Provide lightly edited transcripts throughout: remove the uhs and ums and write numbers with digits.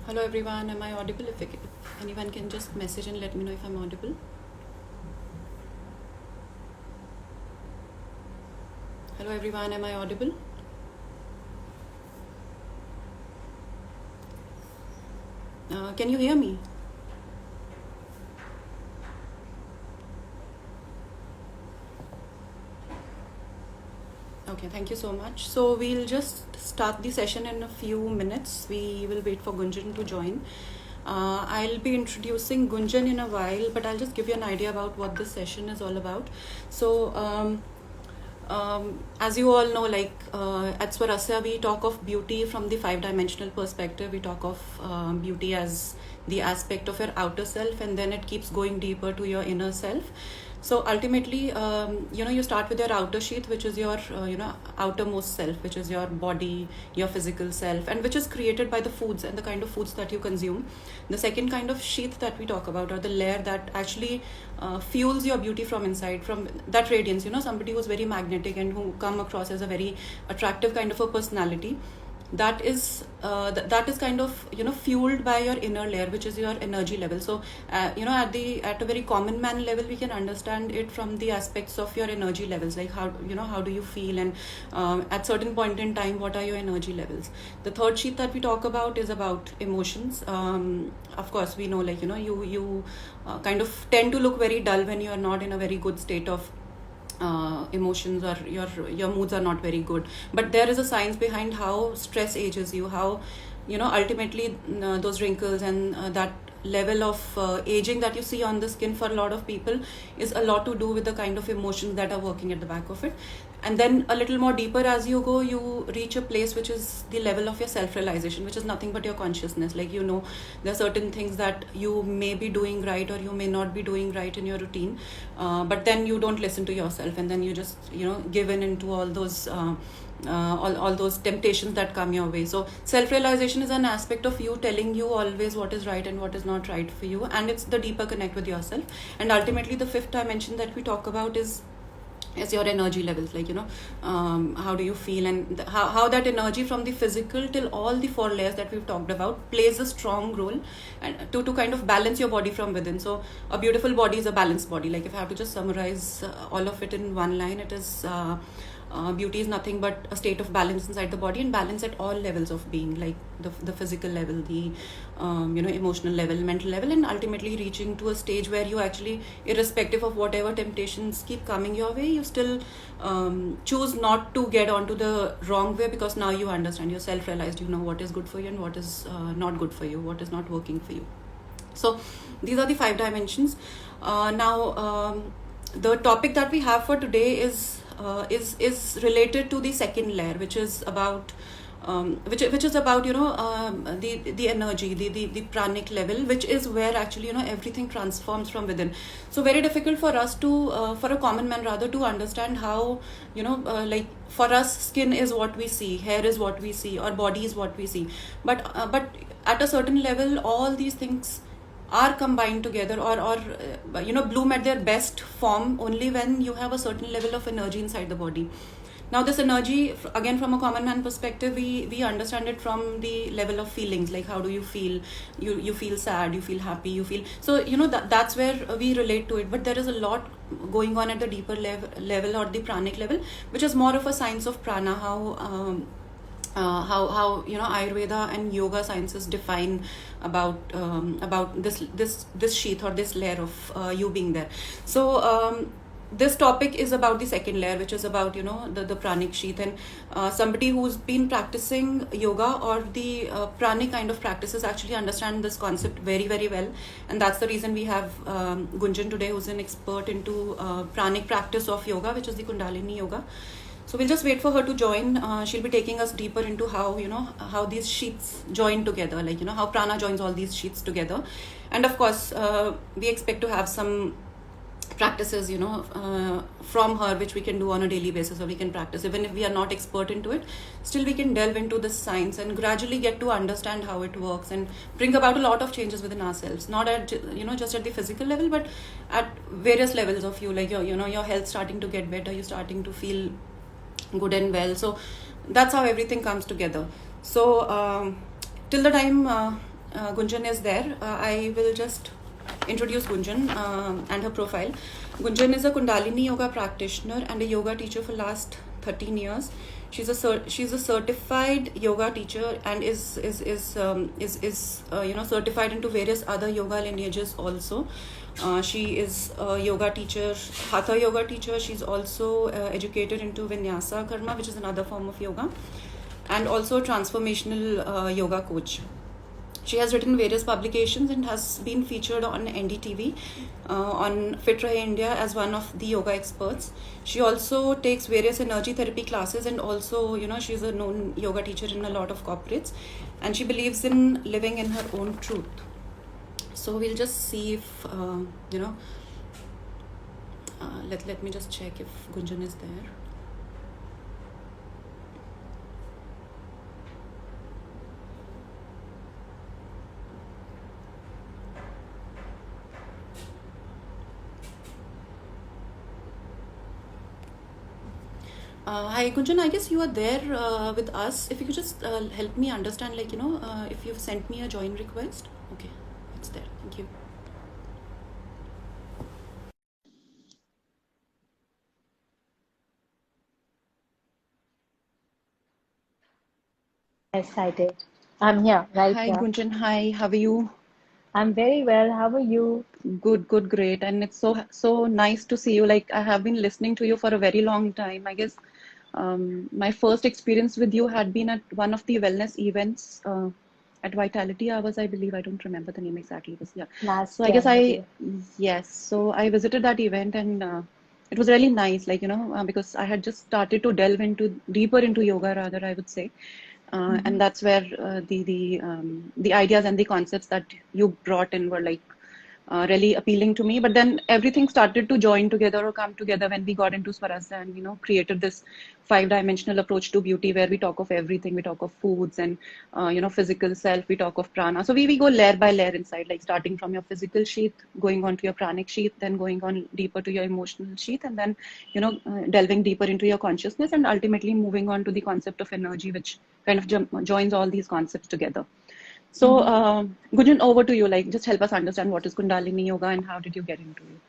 Hello everyone, am I audible? If anyone can just message and let me know if I'm audible. Hello everyone, am I audible? Can you hear me? Okay, thank you so much. So we'll just start the session in a few minutes. We will wait for Gunjan to join. I'll be introducing Gunjan in a while, but I'll just give you an idea about what this session is all about. So, as you all know, at Swarasya, we talk of beauty from the five-dimensional perspective. We talk of beauty as the aspect of your outer self, and then it keeps going deeper to your inner self. So ultimately, you start with your outer sheath, which is your, outermost self, which is your body, your physical self, and which is created by the foods and the kind of foods that you consume. The second kind of sheath that we talk about, or the layer that actually fuels your beauty from inside, from that radiance. Somebody who's very magnetic and who come across as a very attractive kind of a personality, that is kind of fueled by your inner layer, which is your energy level. So at a very common man level, we can understand it from the aspects of your energy levels, like how do you feel, and at certain point in time, what are your energy levels. The third sheet that we talk about is about emotions. Of course, we know, you kind of tend to look very dull when you are not in a very good state of emotions, or your moods are not very good. But there is a science behind how stress ages you, how ultimately those wrinkles and that level of aging that you see on the skin for a lot of people is a lot to do with the kind of emotions that are working at the back of it. And then a little more deeper as you go, you reach a place which is the level of your self-realization, which is nothing but your consciousness. There are certain things that you may be doing right or you may not be doing right in your routine, but then you don't listen to yourself, and then you just give in into all those all those temptations that come your way. So self-realization is an aspect of you telling you always what is right and what is not right for you, and it's the deeper connect with yourself. And ultimately, the fifth dimension that we talk about is your energy levels, how do you feel, and how that energy from the physical till all the four layers that we've talked about plays a strong role, and to kind of balance your body from within. So a beautiful body is a balanced body. Like, if I have to just summarize all of it in one line, it is beauty is nothing but a state of balance inside the body, and balance at all levels of being, like the physical level, the emotional level, mental level, and ultimately reaching to a stage where you actually, irrespective of whatever temptations keep coming your way, you still choose not to get onto the wrong way, because now you understand, you're self-realized, you know what is good for you and what is not good for you, what is not working for you. So these are the five dimensions. Now the topic that we have for today is related to the second layer, which is about which is about the energy, the pranic level, which is where actually everything transforms from within. So very difficult for us to for a common man rather, to understand how like, for us, skin is what we see, hair is what we see, or body is what we see, but at a certain level, all these things are combined together, or bloom at their best form only when you have a certain level of energy inside the body. Now this energy, again, from a common man perspective, we understand it from the level of feelings, like how do you feel. You feel sad, you feel happy, you feel, so that's where we relate to it. But there is a lot going on at the deeper level, or the pranic level, which is more of a science of prana, how Ayurveda and yoga sciences define about this sheath, or this layer of you being there. So this topic is about the second layer, which is about the pranic sheath, and somebody who's been practicing yoga or the pranic kind of practices actually understand this concept very, very well. And that's the reason we have Gunjan today, who's an expert into pranic practice of yoga, which is the Kundalini yoga. So we'll just wait for her to join. She'll be taking us deeper into how these sheets join together, like how prana joins all these sheets together. And of course, we expect to have some practices from her, which we can do on a daily basis, or we can practice even if we are not expert into it. Still, we can delve into this science and gradually get to understand how it works, and bring about a lot of changes within ourselves, not at just at the physical level, but at various levels of you, like your health starting to get better, you're starting to feel good and well. So that's how everything comes together. So till the time Gunjan is there, I will just introduce Gunjan and her profile. Gunjan is a Kundalini yoga practitioner and a yoga teacher for last 13 years. She's a certified yoga teacher and is certified into various other yoga lineages also. She is a yoga teacher, hatha yoga teacher. She's also educated into Vinyasa Karma, which is another form of yoga, and also a transformational yoga coach. She has written various publications and has been featured on NDTV, on Fit Rahe India as one of the yoga experts. She also takes various energy therapy classes, and also, she's a known yoga teacher in a lot of corporates, and she believes in living in her own truth. So we'll just see if, let me just check if Gunjan is there. Hi Gunjan, I guess you are there with us. If you could just help me understand, if you've sent me a join request. Okay, it's there. Thank you. Yes, I did. I'm here, right Hi here. Gunjan, hi. How are you? I'm very well. How are you? Good, great. And it's so nice to see you. Like I have been listening to you for a very long time. I guess my first experience with you had been at one of the wellness events at Vitality Hours, I believe. I don't remember the name exactly, but yeah. So Last I guess January. yes. So I visited that event, and it was really nice. Because I had just started to delve into deeper into yoga, rather, I would say. And that's where the ideas and the concepts that you brought in were like really appealing to me. But then everything started to join together or come together when we got into Swarasya and created this five-dimensional approach to beauty, where we talk of everything. We talk of foods and physical self. We talk of prana. So we go layer by layer inside, like starting from your physical sheath, going on to your pranic sheath, then going on deeper to your emotional sheath, and then delving deeper into your consciousness, and ultimately moving on to the concept of energy, which kind of joins all these concepts together. So, Gunjan, over to you. Like, just help us understand what is Kundalini Yoga and how did you get into it?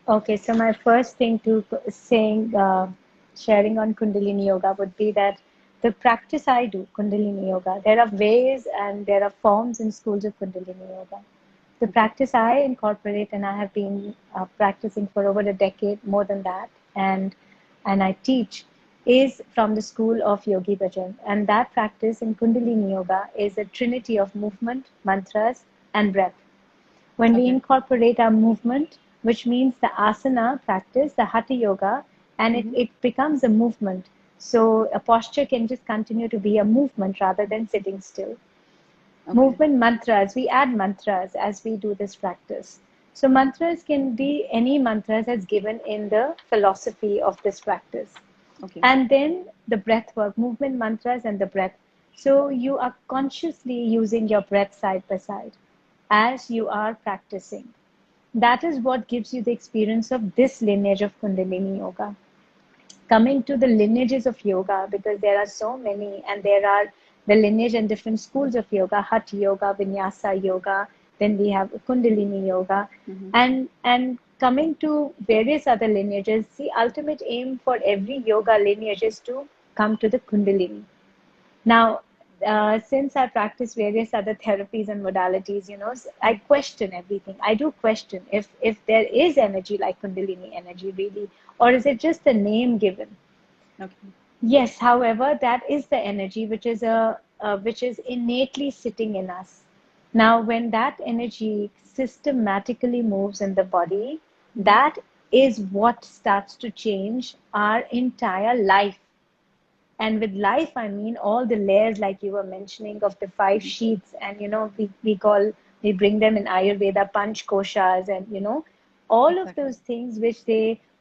Okay, so my first thing to saying, sharing on Kundalini Yoga would be that the practice I do, Kundalini Yoga, there are ways and there are forms and schools of Kundalini Yoga. The Okay. practice I incorporate, and I have been practicing for over a decade, more than that, and I teach, is from the school of Yogi Bhajan. And that practice in Kundalini Yoga is a trinity of movement, mantras, and breath. When we Okay. incorporate our movement, which means the asana practice, the hatha yoga, and Mm-hmm. it becomes a movement. So a posture can just continue to be a movement rather than sitting still. Okay. Movement mantras, we add mantras as we do this practice. So mantras can be any mantras as given in the philosophy of this practice. Okay. And then the breath work, movement mantras and the breath. So you are consciously using your breath side by side as you are practicing. That is what gives you the experience of this lineage of Kundalini Yoga. Coming to the lineages of yoga, because there are so many, and there are the lineage and different schools of yoga, Hatha Yoga, Vinyasa Yoga, then we have Kundalini Yoga, Mm-hmm. and coming to various other lineages, the ultimate aim for every yoga lineage is to come to the Kundalini. Now, since I practice various other therapies and modalities, I question everything. I do question if there is energy like Kundalini energy really, or is it just a name given? Okay. Yes, however, that is the energy which is innately sitting in us. Now, when that energy systematically moves in the body, Mm-hmm. that is what starts to change our entire life. And with life, I mean all the layers, like you were mentioning, of the five Mm-hmm. sheets. And, we bring them in Ayurveda, Panch Koshas, and, all of Exactly. those things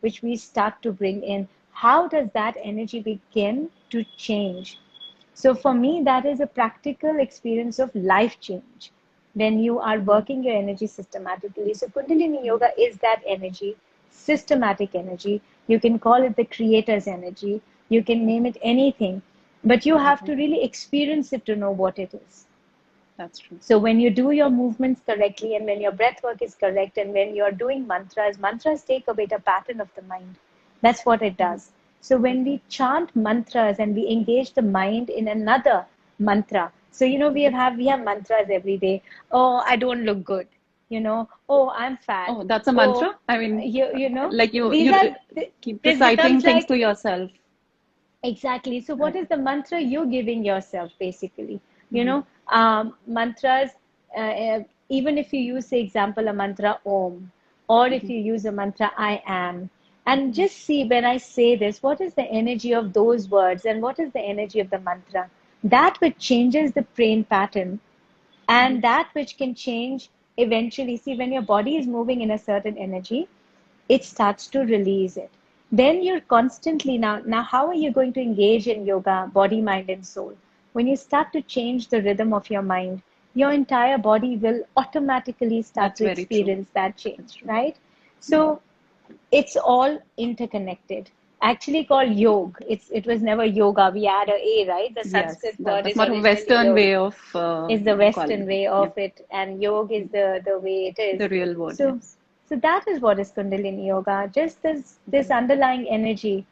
which we start to bring in. How does that energy begin to change? So for me, that is a practical experience of life change when you are Mm-hmm. working your energy systematically. So Kundalini Yoga is that energy, systematic energy. You can call it the creator's energy. You can name Okay. it anything, but you have Exactly. to really experience it to know what it is. That's true. So when you do your movements correctly and when your breath work is correct and when you're doing mantras, mantras take away the pattern of the mind. That's what it does. So when we chant mantras and we engage the mind in another mantra. So we have mantras every day. Oh, I don't look good. Oh, I'm fat. Oh, that's a Oh, mantra? I mean, like these are keep this reciting becomes things like to yourself. exactly. So what Right. is the mantra you're giving yourself basically? Mm-hmm. Mantras, even if you use, the example, a mantra Om, or if Mm-hmm. you use a mantra I am, and just see when I say this, what is the energy of those words and what is the energy of the mantra? That which changes the brain pattern Mm-hmm. and that which can change eventually. See, when your body is moving in a certain energy, it starts to release it. Then you're constantly now how are you going to engage in yoga, body, mind, and soul? When you start to change the rhythm of your mind, your entire body will automatically start That's to very true. experience that That's change, true. right? Yeah. So it's all interconnected. Actually called yog. It was never yoga. We add a, right? The Yes, Sanskrit word that's is more of a originally Western yog, way of is the calling Western it. way Yeah, of it, and yoga is the way it is. the real word. So, Yes. so that is what is Kundalini Yoga. Just this Okay. underlying energy.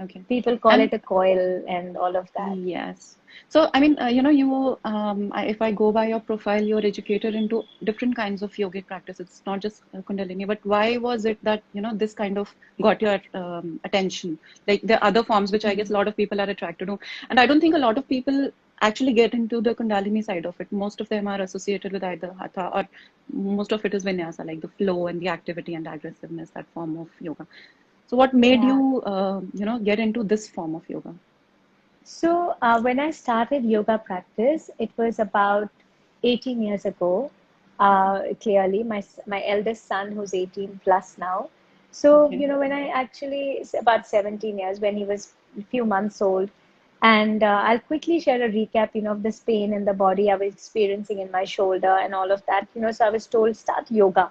Okay. People call And it a coil and all of that. yes. So, I mean, if I go by your profile, you're educated into different kinds of yogic practice. It's not just Kundalini, but why was it that, this kind of got your attention? Like the other forms, which I guess a lot of people are attracted to. And I don't think a lot of people actually get into the Kundalini side of it. Most of them are associated with either Hatha or most of it is Vinyasa, like the flow and the activity and aggressiveness, that form of yoga. So what made Yeah. you, get into this form of yoga? So when I started yoga practice, it was about 18 years ago. Clearly, my eldest son, who's 18 plus now. So Okay. when I actually, it's about 17 years, when he was a few months old, and I'll quickly share a recap, of this pain in the body I was experiencing in my shoulder and all of that. So I was told start yoga.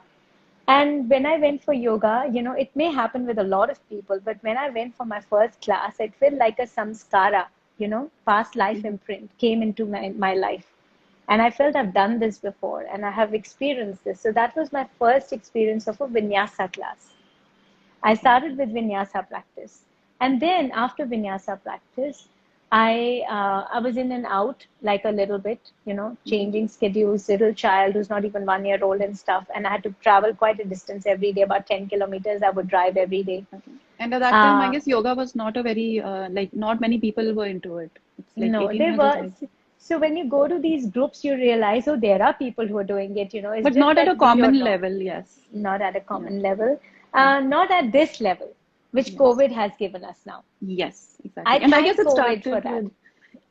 And when I went for yoga, it may happen with a lot of people, but when I went for my first class, it felt like a samskara, past life Mhm. imprint came into my life. And I felt I've done this before and I have experienced this. So that was my first experience of a vinyasa class. I Okay. started with vinyasa practice. And then after vinyasa practice, I was in and out like a little bit, Mhm. changing schedules, little child who's not even 1 year old and stuff. And I had to travel quite a distance every day, about 10 kilometers. I would drive every day. Okay. And at that time, I Uh, guess yoga was not a very, not many people were into it. It's like no, 18 there years is was. like, So when you go to these groups, you realize, oh, there are people who are doing it. It's but just not at a that we don't common know. level. Yes. Not at a Yeah. common level, Yeah. not at this level, which Yes. COVID has given us now. Yes, I exactly. And I guess thank it COVID for started that. with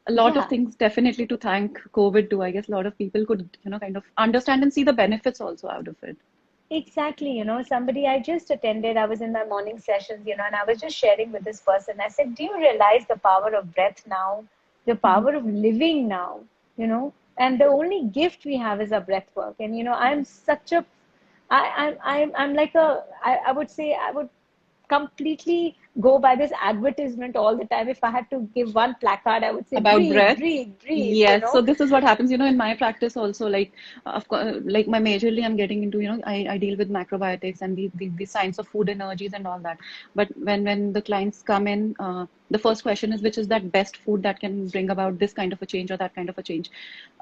a lot of Yeah, things definitely to thank COVID too. I guess a lot of people could, kind of understand and see the benefits also out of it. exactly. Somebody I just attended, I was in my morning sessions, and I was just sharing with this person. I said, do you realize the power of breath now? The Mhm. power of living now, And the only gift we have is our breath work. And, I'm such a, I'm like I would say I would completely go by this advertisement all the time. If I had to give one placard, I would say, About breathe, breath. breathe, breathe. Yes, so this is what happens, in my practice also. Like, of course, like my majorly, I'm getting into, I deal with macrobiotics and the science of food energies and all that. But when the clients come in, the first question is which is that best food that can bring about this kind of a change or that kind of a change.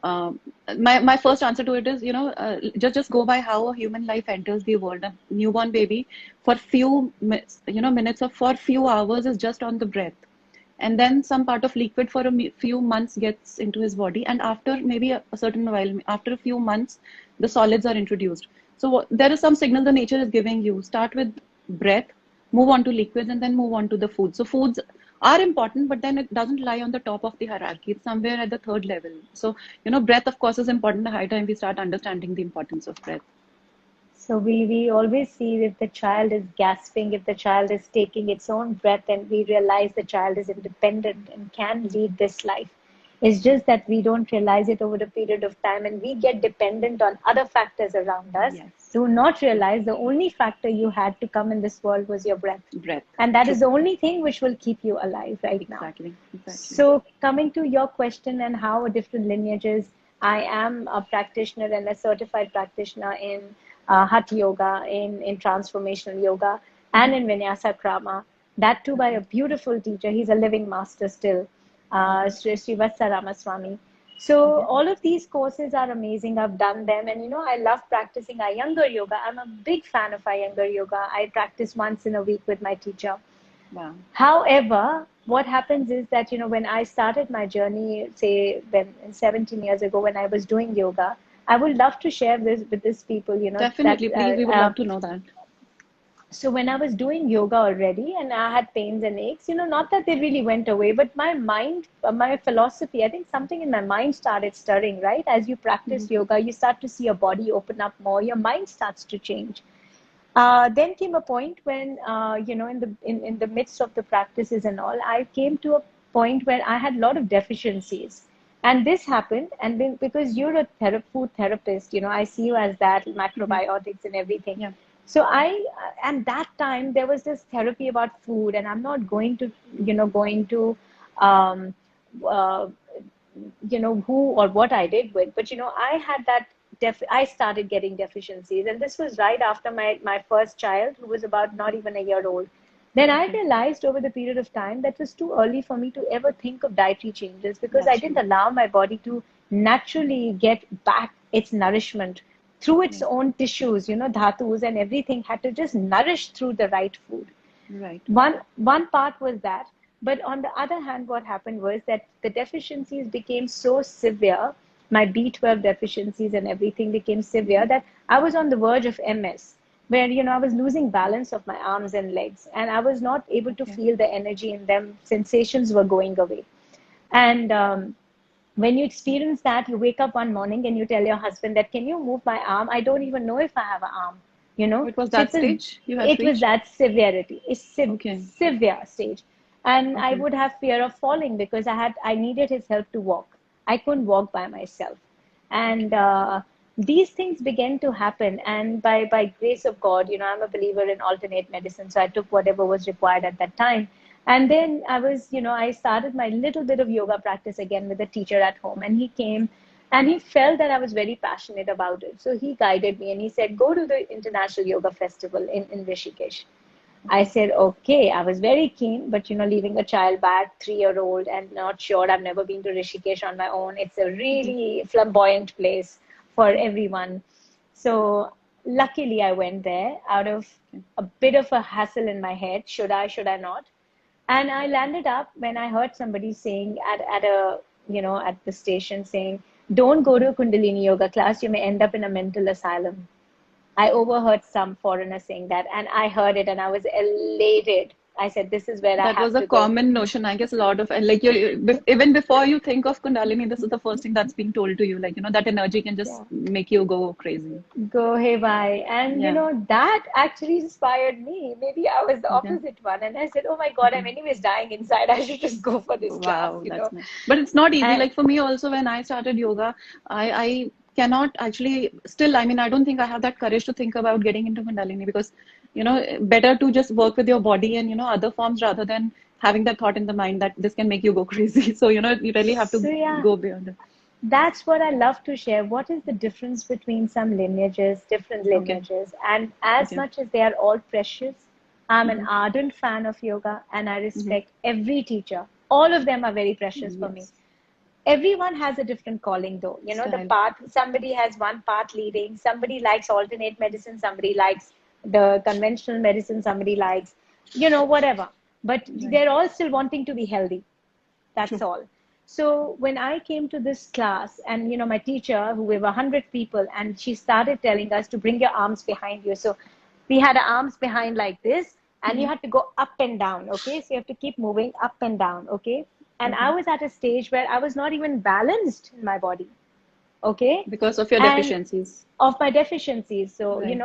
Um, my first answer to it is, just go by how a human life enters the world. A newborn baby for minutes or for few hours is just on the breath, and then some part of liquid for a few months gets into his body, and after maybe a certain while, after a few months, the solids are introduced. So there is some signal the nature is giving you. Start with breath, move on to liquids, and then move on to the food. So foods are important, but then it doesn't lie on the top of the hierarchy. It's somewhere at the third level. So breath of course is important. The high time we start understanding the importance of breath. So we always see if the child is gasping, if the child is taking its own breath, and we realize the child is independent and can lead this life. It's just that we don't realize it over a period of time and we get dependent on other factors around us. Yes. Do not realize the only factor you had to come in this world was your breath. Breath. And that is True. the only thing which will keep you alive right now. Exactly. Exactly. So, coming to your question and how different lineages, I am a practitioner and a certified practitioner in Hatha Yoga, in transformational yoga, and in Vinyasa Krama. That too by a beautiful teacher. He's a living master still, Sri Srivatsa Ramaswamy. So Okay. all of these courses are amazing. I've done them, and I love practicing Iyengar yoga. I'm a big fan of Iyengar yoga. I practice once in a week with my teacher. Wow. However, what happens is that, when I started my journey, say, when 17 years ago, when I was doing yoga, I would love to share this with these people, that Definitely. Please, we would love to know that. so when I was doing yoga already and I had pains and aches, not that they really went away, but my mind, my philosophy, I think something in my mind started stirring, right? As you practice yoga, you start to see your body open up more, your mind starts to change. Then came a point when, in the midst of the practices and all, I came to a point where I had a lot of deficiencies. And this happened, and then because you're a food therapist, I see you as that, macrobiotics and everything. Yeah. So and that time there was this therapy about food, and I'm not going to, um, uh, who or what I did with, but I had that I started getting deficiencies, and this was right after my first child, who was about not even a year old. Then I Okay. realized over the period of time that it was too early for me to ever think of dietary changes, because I That's didn't true. allow my body to naturally get back its nourishment through its Yeah. own tissues, dhatus and everything had to just nourish through the right food. Right. One part was that, but on the other hand, what happened was that the deficiencies became so severe. My B12 deficiencies and everything became severe that I was on the verge of MS, where I was losing balance of my arms and legs, and I was not able to Okay. feel the energy in them. Sensations were going away. And when you experience that, you wake up one morning and you tell your husband that, can you move my arm? I don't even know if I have an arm, Oh, it was so that stage you had it was reached? that severity, a Okay. severe stage. And I Okay. would have fear of falling, because I needed his help to walk. I couldn't walk by myself. And Okay. these things began to happen, and by grace of God, I'm a believer in alternate medicine, so I took whatever was required at that time. And then I started my little bit of yoga practice again with a teacher at home, and he came and he felt that I was very passionate about it. So he guided me and he said, go to the International Yoga Festival in Rishikesh. I Okay. said, okay. I was very keen, but leaving a child back, 3 year old, and not sure. I've never been to Rishikesh on my own. It's a really flamboyant place for everyone. So luckily, I went there out of Okay. a bit of a hassle in my head. Should I not? And I landed up when I heard somebody saying at a, at the station saying, don't go to a Kundalini yoga class. You may end up in a mental asylum. I overheard some foreigner saying that, and I heard it and I was elated. I said, this is where I That was have a to go. common notion. I guess a lot of, and like even before you think of Kundalini, this is the first thing that's being told to you. Like, that energy can just Yeah. make you go crazy. Go haywire. And Yeah. that actually inspired me. Maybe I was the Okay. opposite one. And I said, oh my God, I'm Okay. anyways dying inside. I should just go for this class, Wow, that's nice. But it's not easy. And Like for me also, when I started yoga, I cannot actually still, I mean, I don't think I have that courage to think about getting into Kundalini because, better to just work with your body and, other forms rather than having that thought in the mind that this can make you go crazy. So, you really have so, to yeah, go beyond it. that's what I love to share. What is the difference between some lineages, different Okay. lineages? And as Okay. much as they are all precious, I'm an Mm-hmm. ardent fan of yoga and I Mm-hmm. respect every teacher. All of them are very precious for me. Yes. Everyone has a different calling, though. The Style. path, somebody has one path leading, somebody likes alternate medicine, somebody likes the conventional medicine, somebody likes, whatever. But Right. they're all still wanting to be healthy. That's True. all. So when I came to this class, and my teacher, who we were 100 people, and she started telling us to bring your arms behind you. So we had our arms behind like this, and you Mm-hmm. had to go up and down. Okay, so you have to keep moving up and down. Okay, and I Okay. was at a stage where I was not even balanced in my body. Okay, Because of your and deficiencies. of my deficiencies. So, Right.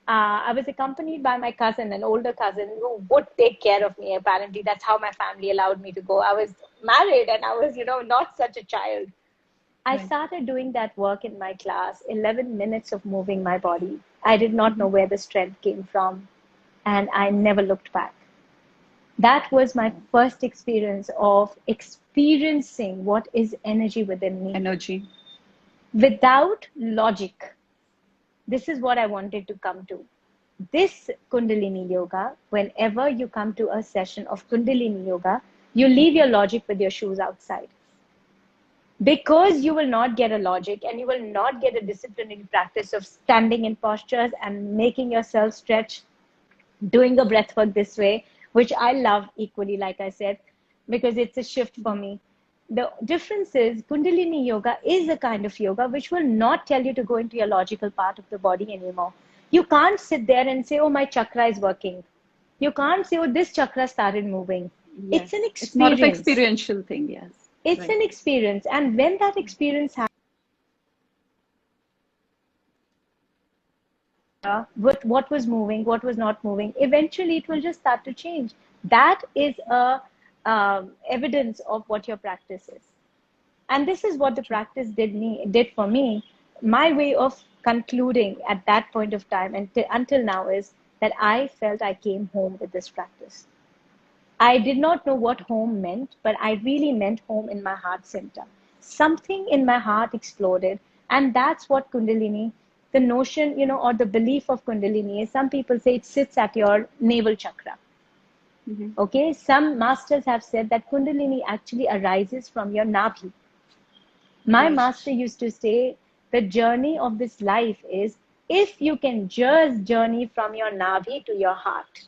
I was accompanied by my cousin, an older cousin who would take care of me. Apparently, that's how my family allowed me to go. I was married and I was, not such a child. I Right. started doing that work in my class, 11 minutes of moving my body. I did not Mm-hmm. know where the strength came from, and I never looked back. That was my Wow. first experience of experiencing what is energy within me. Energy. without logic. This is what I wanted to come to. This Kundalini Yoga, whenever you come to a session of Kundalini Yoga, you leave your logic with your shoes outside. Because you will not get a logic and you will not get a disciplinary practice of standing in postures and making yourself stretch, doing a breath work this way, which I love equally, like I said, because it's a shift for me. The difference is Kundalini Yoga is a kind of yoga which will not tell you to go into your logical part of the body anymore. You can't sit there and say, oh, my chakra is working. You can't say, oh, this chakra started moving. Yes. It's an experience. It's more of an experiential thing, yes. It's Right. an experience. And when that experience happens, with what was moving, what was not moving, eventually it will just start to change. That is a evidence of what your practice is. And this is what the practice did for me. My way of concluding at that point of time until now is that I felt I came home with this practice. I did not know what home meant, but I really meant home in my heart center. Something in my heart exploded, and that's what Kundalini, the notion, or the belief of Kundalini is. Some people say it sits at your navel chakra. Mm-hmm. Okay, some masters have said that Kundalini actually arises from your Nabhi. My Right. master used to say, the journey of this life is if you can just journey from your Nabhi to your heart,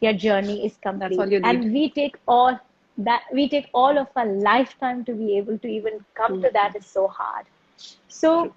your journey is complete. That's all you need. And we take all of our lifetime to be able to even come to that is so hard. So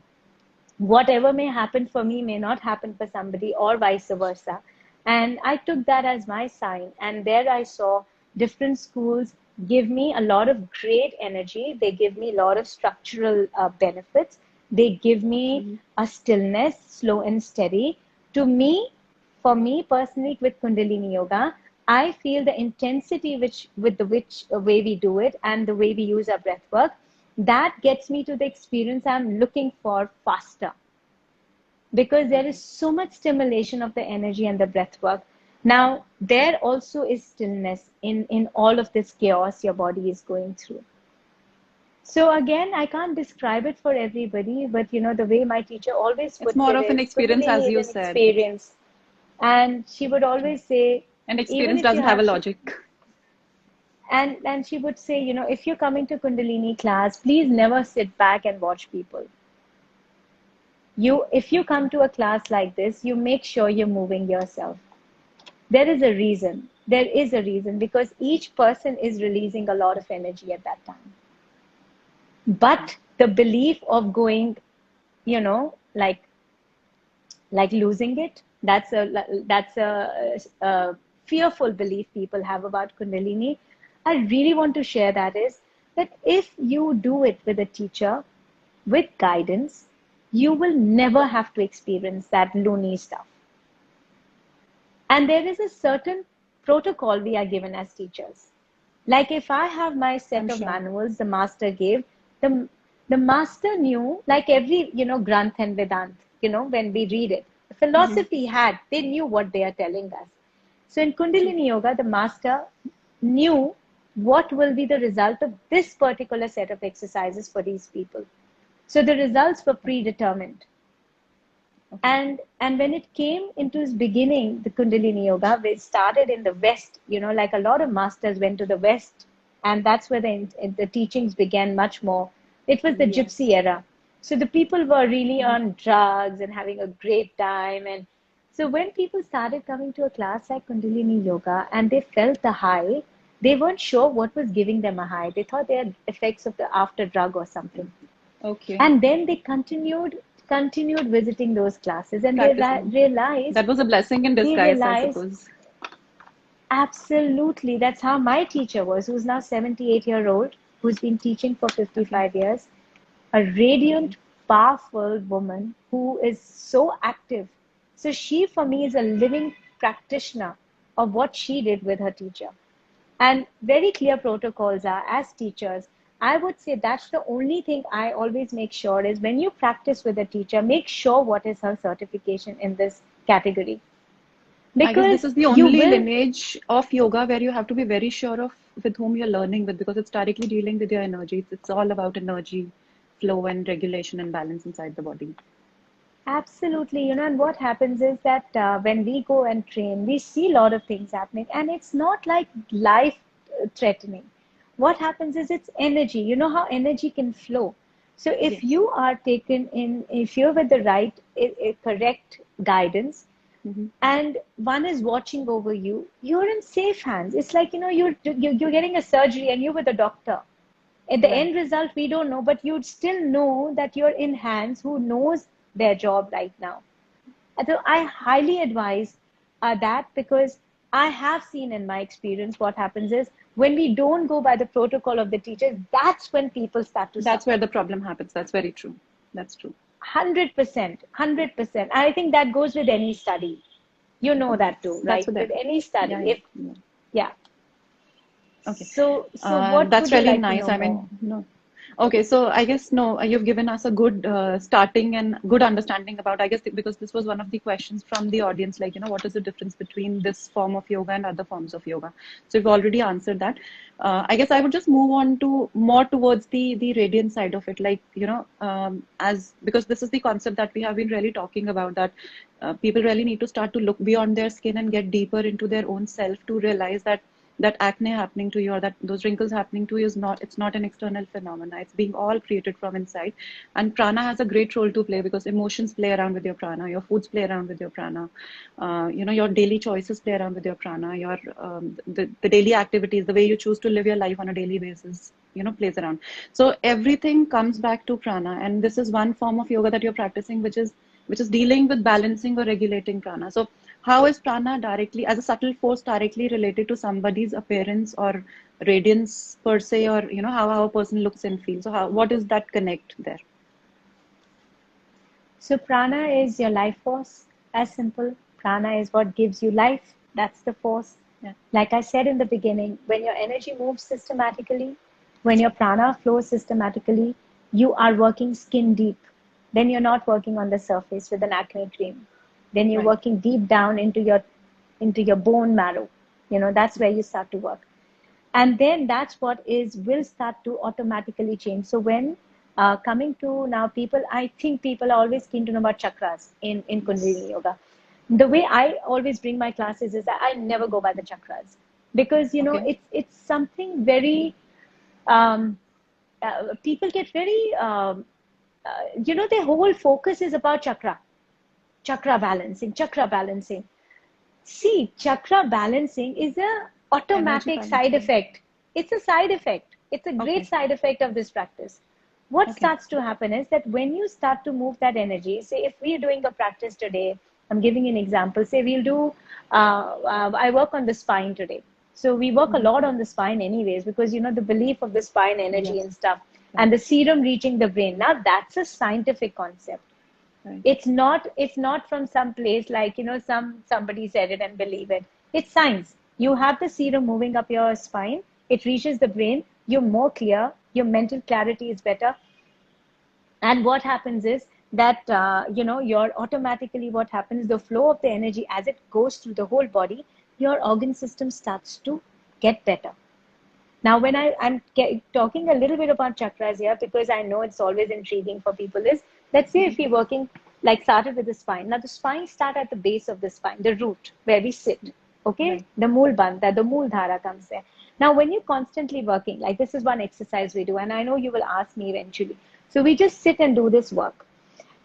whatever may happen for me may not happen for somebody, or vice versa. And I took that as my sign. And there I saw different schools give me a lot of great energy. They give me a lot of structural benefits. They give me a stillness, slow and steady. For me personally, with Kundalini Yoga, I feel the intensity with which way we do it and the way we use our breath work, that gets me to the experience I'm looking for faster. Because there is so much stimulation of the energy and the breath work. Now, there also is stillness in all of this chaos your body is going through. So again, I can't describe it for everybody, but the way my teacher always puts It's more it of an is, experience, Kundalini as you is an said. experience. And she would always say, And even experience if doesn't you have a to- logic. and she would say, if you're coming to Kundalini class, please never sit back and watch people. If you come to a class like this, you make sure you're moving yourself. There is a reason. There is a reason, because each person is releasing a lot of energy at that time. But the belief of going, like losing it, that's a fearful belief people have about Kundalini. I really want to share that if you do it with a teacher, with guidance, you will never have to experience that loony stuff. And there is a certain protocol we are given as teachers. Like if I have my set of manuals the master gave, the master knew, like every, Granth and Vedant, when we read it, the philosophy they knew what they are telling us. So in Kundalini Yoga, the master knew what will be the result of this particular set of exercises for these people. So the results were predetermined. And when it came into its beginning, the Kundalini Yoga, which started in the West, like a lot of masters went to the West, and that's where the teachings began much more. It was the Gypsy era. So the people were really on drugs and having a great time. And so when people started coming to a class like Kundalini Yoga and they felt the high, they weren't sure what was giving them a high. They thought they had effects of the after drug or something. Okay. And then they continued visiting those classes, and they realized that was a blessing in disguise, I suppose. Absolutely. That's how my teacher was, who's now 78-year-old, who's been teaching for 55 years. A radiant, powerful woman who is so active. So she, for me, is a living practitioner of what she did with her teacher. And very clear protocols are, as teachers, I would say that's the only thing I always make sure is when you practice with a teacher, make sure what is her certification in this category. Because I guess this is the only lineage of yoga where you have to be very sure of with whom you're learning with, because it's directly dealing with your energy. It's all about energy flow and regulation and balance inside the body. Absolutely, and what happens is that when we go and train, we see a lot of things happening, and it's not like life threatening. What happens is it's energy. You know how energy can flow. So if Yes. you are taken in, if you're with the right, correct guidance, Mm-hmm. and one is watching over you, you're in safe hands. It's like, you're getting a surgery and you're with a doctor. At the Right. end result, we don't know, but you'd still know that you're in hands who knows their job right now. And so I highly advise that, because I have seen in my experience what happens is when we don't go by the protocol of the teachers, that's when people start to That's where suffer. the problem happens. That's very true. That's true. 100%, 100%. I think that goes with any study. You know that too, That's right? what With that. any study. Yeah, If, yeah, yeah. yeah. Okay. So what That's would you really like to nice. know I mean, more? no. Okay, so I guess no, you've given us a good starting and good understanding about, I guess, because this was one of the questions from the audience, like, what is the difference between this form of yoga and other forms of yoga? So you've already answered that. I guess I would just move on to more towards the radiant side of it, like, as because this is the concept that we have been really talking about, that people really need to start to look beyond their skin and get deeper into their own self to realize that acne happening to you or that those wrinkles happening to you it's not an external phenomena. It's being all created from inside. And prana has a great role to play because emotions play around with your prana, your foods play around with your prana, your daily choices play around with your prana, your the daily activities, the way you choose to live your life on a daily basis, plays around. So everything comes back to prana, and this is one form of yoga that you're practicing, which is dealing with balancing or regulating prana. So how is prana directly, as a subtle force, directly related to somebody's appearance or radiance per se, or how a person looks and feels? So what is that connect there? So prana is your life force. As simple. Prana is what gives you life. That's the force. Yeah. Like I said in the beginning, when your energy moves systematically, when your prana flows systematically, you are working skin deep. Then you're not working on the surface with an acne cream. Then you're Right. working deep down into your bone marrow. That's where you start to work. And then that's what will start to automatically change. So when coming to now, I think people are always keen to know about chakras in Yes. Kundalini yoga. The way I always bring my classes is that I never go by the chakras, because Okay. it's something very people get very their whole focus is about chakra balancing. See, chakra balancing is a Energy automatic side balancing. effect. It's a side effect. It's a great Okay. side effect of this practice. What Okay. starts to happen is that when you start to move that energy, say if we're doing a practice today, I'm giving you an example. Say we'll do, I work on the spine today. So we work a Mm-hmm. lot on the spine anyways, because the belief of the spine energy Yes. and stuff, Right. and the serum reaching the brain. Now that's a scientific concept. Right. It's not from some place like somebody said it and believe it. It's science. You have the serum moving up your spine, it reaches the brain, you're more clear, your mental clarity is better. And what happens is that you're automatically, what happens, the flow of the energy as it goes through the whole body, your organ system starts to get better. Now, when I'm talking a little bit about chakras here, because I know it's always intriguing for people, is let's say if Mm-hmm. you're working, like started with the spine. Now, the spine start at the base of the spine, the root where we sit. Okay, Right. the mool bandha, the mool dhara comes there. Now, when you're constantly working, like this is one exercise we do, and I know you will ask me eventually. So we just sit and do this work,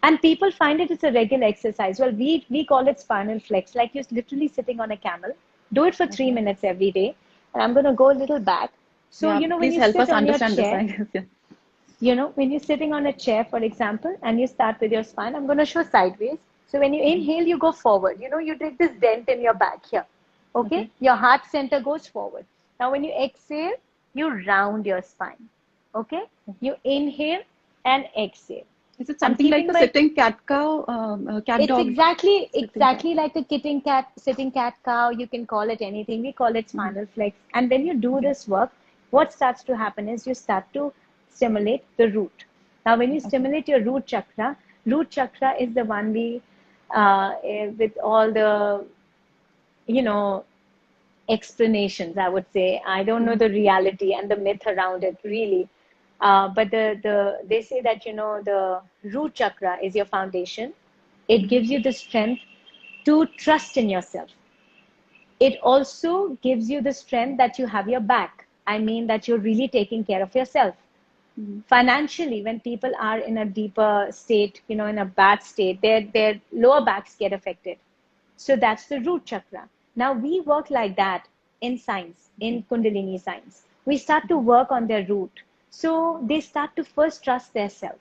and people find it's a regular exercise. Well, we call it spinal flex, like you're literally sitting on a camel. Do it for three Okay. minutes every day. And I'm going to go a little back. So, Yeah. when Please you help sit us on your understand this, chair, I guess. Yeah. when you're sitting on a chair, for example, and you start with your spine, I'm going to show sideways. So when you Mm-hmm. inhale, you go forward. You take this dent in your back here. Okay. Okay. Your heart center goes forward. Now, when you exhale, you round your spine. Okay. You inhale and exhale. Is it I'm something like keeping a my sitting cat cow, cat It's dog, exactly sitting cat? exactly like a sitting cat cow. You can call it anything. We call it Mm-hmm. spinal flex. And when you do Okay. this work, what starts to happen is you start to stimulate the root. Now, when you Okay. stimulate your root chakra is the one with all the you know explanations. I would say I don't know Mm-hmm. the reality and the myth around it really. But they say that, the root chakra is your foundation. It gives you the strength to trust in yourself. It also gives you the strength that you have your back. I mean, that you're really taking care of yourself. Financially, when people are in a deeper state, in a bad state, their lower backs get affected. So that's the root chakra. Now we work like that in science, in Kundalini science. We start to work on their root. So they start to first trust their self.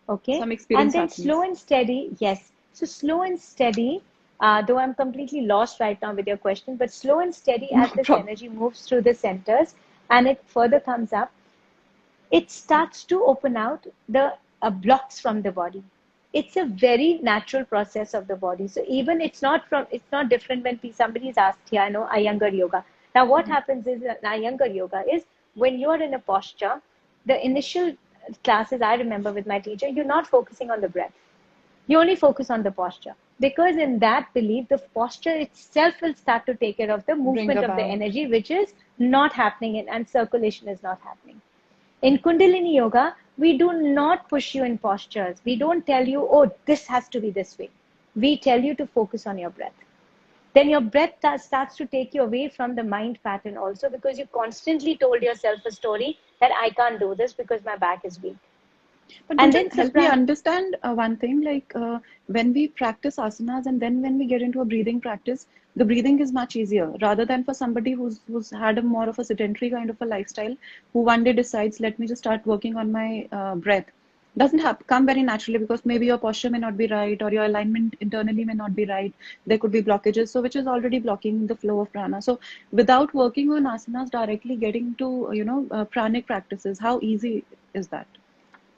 Okay. Some And experience then happens. slow and steady. Yes. So slow and steady, though I'm completely lost right now with your question, but slow and steady No as this problem. energy moves through the centers and it further comes up, it starts to open out the blocks from the body. It's a very natural process of the body. So even it's not different when somebody is asked here, I know Iyengar yoga. Now what happens is Iyengar yoga is when you're in a posture, the initial classes I remember with my teacher, you're not focusing on the breath. You only focus on the posture. Because in that belief, the posture itself will start to take care of the Bring movement of the about. energy, which is not happening and circulation is not happening. In Kundalini Yoga, we do not push you in postures. We don't tell you, oh, this has to be this way. We tell you to focus on your breath. Then your breath starts to take you away from the mind pattern also, because you constantly told yourself a story that I can't do this because my back is weak. But And Gunjan, then help me understand one thing, like when we practice asanas and then when we get into a breathing practice, the breathing is much easier rather than for somebody who's had a more of a sedentary kind of a lifestyle, who one day decides, let me just start working on my breath. Doesn't come very naturally because maybe your posture may not be right or your alignment internally may not be right. There could be blockages, so which is already blocking the flow of prana. So without working on asanas directly, getting to pranic practices, how easy is that?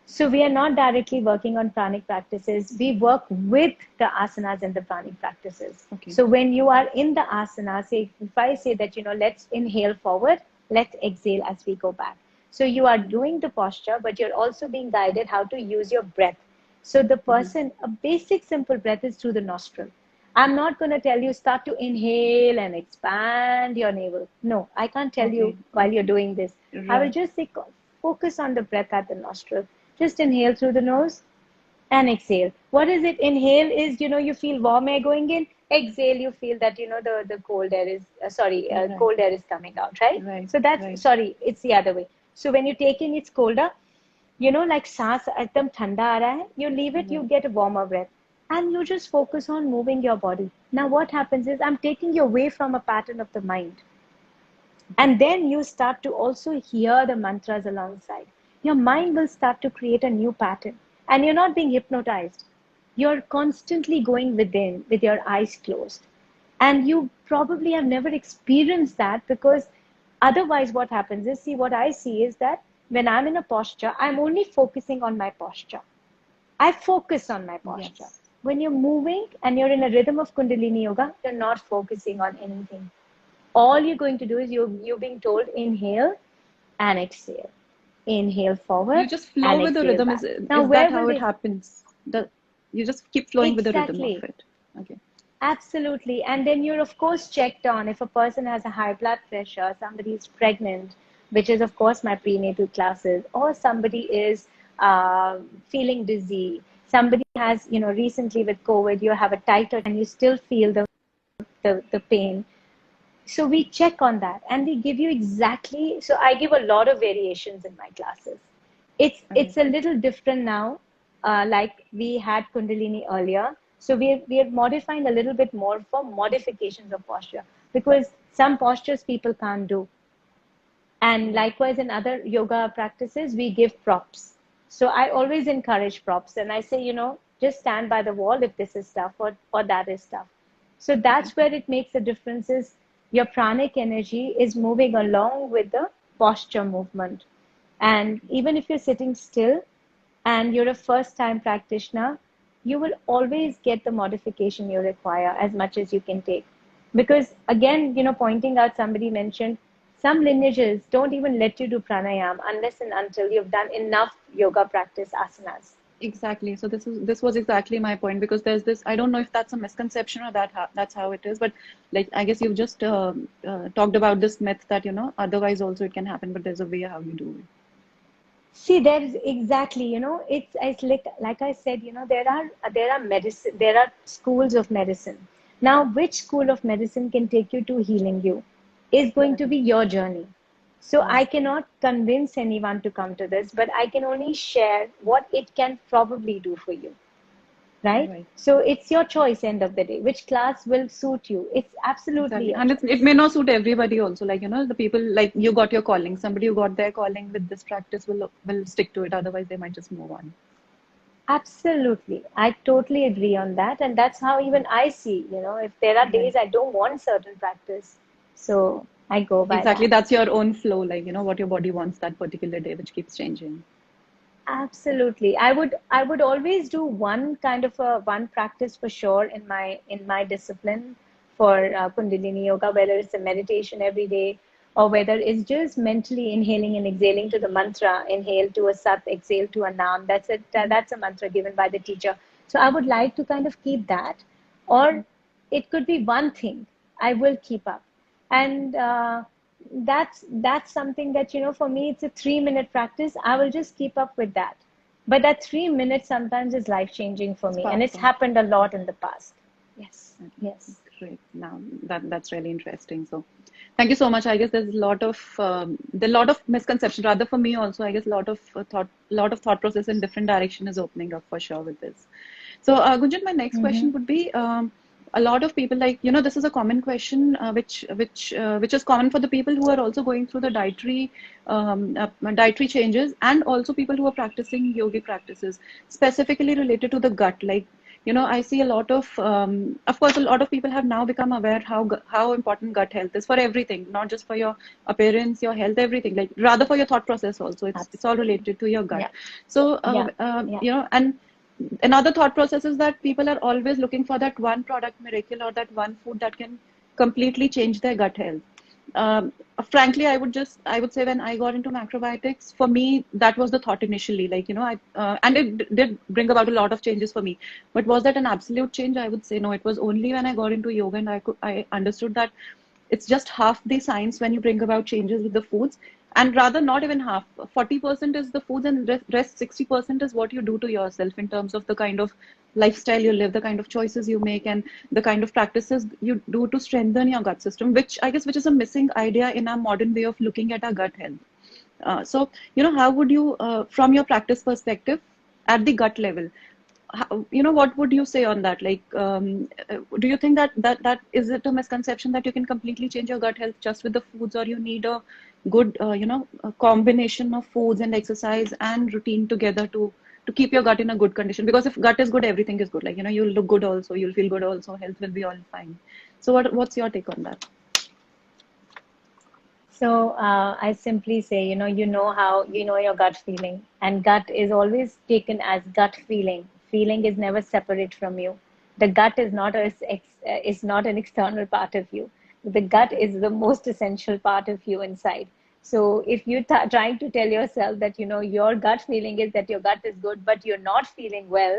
So we are not directly working on pranic practices. We work with the asanas and the pranic practices. Okay. So when you are in the asana, say if I say that, let's inhale forward, let's exhale as we go back. So you are doing the posture, but you're also being guided how to use your breath. So the person, a basic simple breath is through the nostril. I'm not going to tell you start to inhale and expand your navel. No, I can't tell you Okay. while you're doing this. I will Right. just say focus on the breath at the nostril. Just inhale through the nose and exhale. What is it? Inhale is, you feel warm air going in. Exhale, you feel that, the cold air is, Right. cold air is coming out, right? Right. So Right. it's the other way. So when you take in, it's colder, like saans ekdam thanda aa raha hai, you leave it, you Right. get a warmer breath. And you just focus on moving your body. Now what happens is I'm taking you away from a pattern of the mind. And then you start to also hear the mantras alongside. Your mind will start to create a new pattern. And you're not being hypnotized. You're constantly going within with your eyes closed. And you probably have never experienced that, because otherwise, what happens is, see, what I see is that when I'm in a posture, I'm only focusing on my posture. I focus on my posture. Yes. When you're moving and you're in a rhythm of Kundalini Yoga, you're not focusing on anything. All you're going to do is you're being told inhale and exhale. Inhale You forward just flow and with the exhale rhythm. back. Now, Is that where how will it they? happens? You just keep flowing with the rhythm of Exactly. it. Okay. Absolutely. And then you're, of course, checked on if a person has a high blood pressure, somebody is pregnant, which is, of course, my prenatal classes, or somebody is feeling dizzy. Somebody has, recently with COVID, you have a tighter and you still feel the pain. So we check on that and we give you exactly. So I give a lot of variations in my classes. It's Okay. a little different now. Like we had Kundalini earlier, so we are modifying a little bit more for modifications of posture, because some postures people can't do. And Right. likewise, in other yoga practices, we give props. So I always encourage props, and I say, just stand by the wall if this is tough, or that is tough. So Okay. that's where it makes a difference, is your pranic energy is moving along with the posture movement. And Okay. even if you're sitting still and you're a first time practitioner, you will always get the modification you require as much as you can take. Because again, pointing out, somebody mentioned some lineages don't even let you do pranayam unless and until you've done enough yoga practice asanas. Exactly. So this was exactly my point, because there's this. I don't know if that's a misconception or that's how it is, but like I guess you've just talked about this myth that otherwise also it can happen, but there's a way how you do it. See, there's exactly, it's like I said, there are medicine, there are schools of medicine. Now, which school of medicine can take you to healing you is going to Right. be your journey. So Right. I cannot convince anyone to come to this, but I can only share what it can probably do for you, right? Right. So it's your choice, end of the day, which class will suit you. It's absolutely Exactly. your And it choice. may not suit everybody also. Like, the people like you got your calling. Somebody who got their calling with this practice will stick to it. Otherwise, they might just move on. Absolutely. I totally agree on that. And that's how even I see, if there are Right. days I don't want certain practice, so I go by Exactly. that. That's your own flow, like, what your body wants that particular day, which keeps changing. Absolutely. I would always do one kind of a one practice for sure in my discipline for Kundalini yoga, whether it's a meditation every day or whether it's just mentally inhaling and exhaling to the mantra, inhale to a sat, exhale to a naam. That's a mantra given by the teacher. So I would like to kind of keep that, or it could be one thing I will keep up, and that's something that for me it's a 3 minute practice. I will just keep up with that, but that 3 minutes sometimes is life changing for It's me, and it's powerful. happened a lot in the past. Yes, yes. Great. Now that's really interesting. So, thank you so much. I guess there's a lot of misconception. Rather for me also, I guess lot of thought process in different direction is opening up for sure with this. So, Gunjan, my next Mm-hmm. question would be, a lot of people like this is a common question, which is common for the people who are also going through the dietary changes, and also people who are practicing yogic practices, specifically related to the gut, like. I see a lot of course, a lot of people have now become aware how important gut health is for everything, not just for your appearance, your health, everything. Like rather for your thought process also. It's all Absolutely. related to your gut. Yeah, So, yeah, yeah. and another thought process is that people are always looking for that one product miracle or that one food that can completely change their gut health. Um, Frankly, I would say when I got into macrobiotics, for me, that was the thought initially. Like, and it did bring about a lot of changes for me. But was that an absolute change? I would say no. It was only when I got into yoga and I understood that it's just half the science when you bring about changes with the foods, and rather not even half. 40% is the foods, and rest 60% is what you do to yourself in terms of the kind of lifestyle you live, the kind of choices you make, and the kind of practices you do to strengthen your gut system, which is a missing idea in our modern way of looking at our gut health. So, how would you, from your practice perspective, at the gut level, what would you say on that? Like, do you think that is it a misconception that you can completely change your gut health just with the foods, or you need a good, a combination of foods and exercise and routine together to keep your gut in a good condition? Because if gut is good, everything is good. Like, you'll look good also, you'll feel good also, health will be all fine. So, what's your take on that? So I simply say, how you know your gut feeling, and gut is always taken as gut feeling. Feeling is never separate from you. The gut is not an external part of you. The gut is the most essential part of you inside. So if you're trying to tell yourself that your gut feeling is that your gut is good, but you're not feeling well,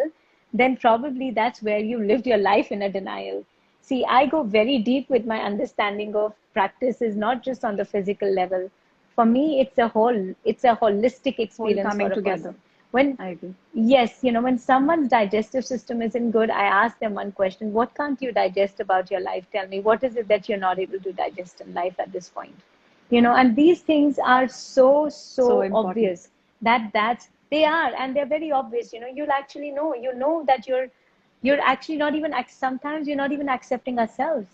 then probably that's where you lived your life in a denial. See, I go very deep with my understanding of practices, not just on the physical level. For me, it's a holistic Whole experience for coming a together. person. When, I agree. yes, when someone's digestive system isn't good, I ask them one question: what can't you digest about your life? Tell me, what is it that you're not able to digest in life at this point? And these things are So so important. obvious that they are, and they're very obvious. You'll actually know, that you're actually not even sometimes you're not even accepting ourselves.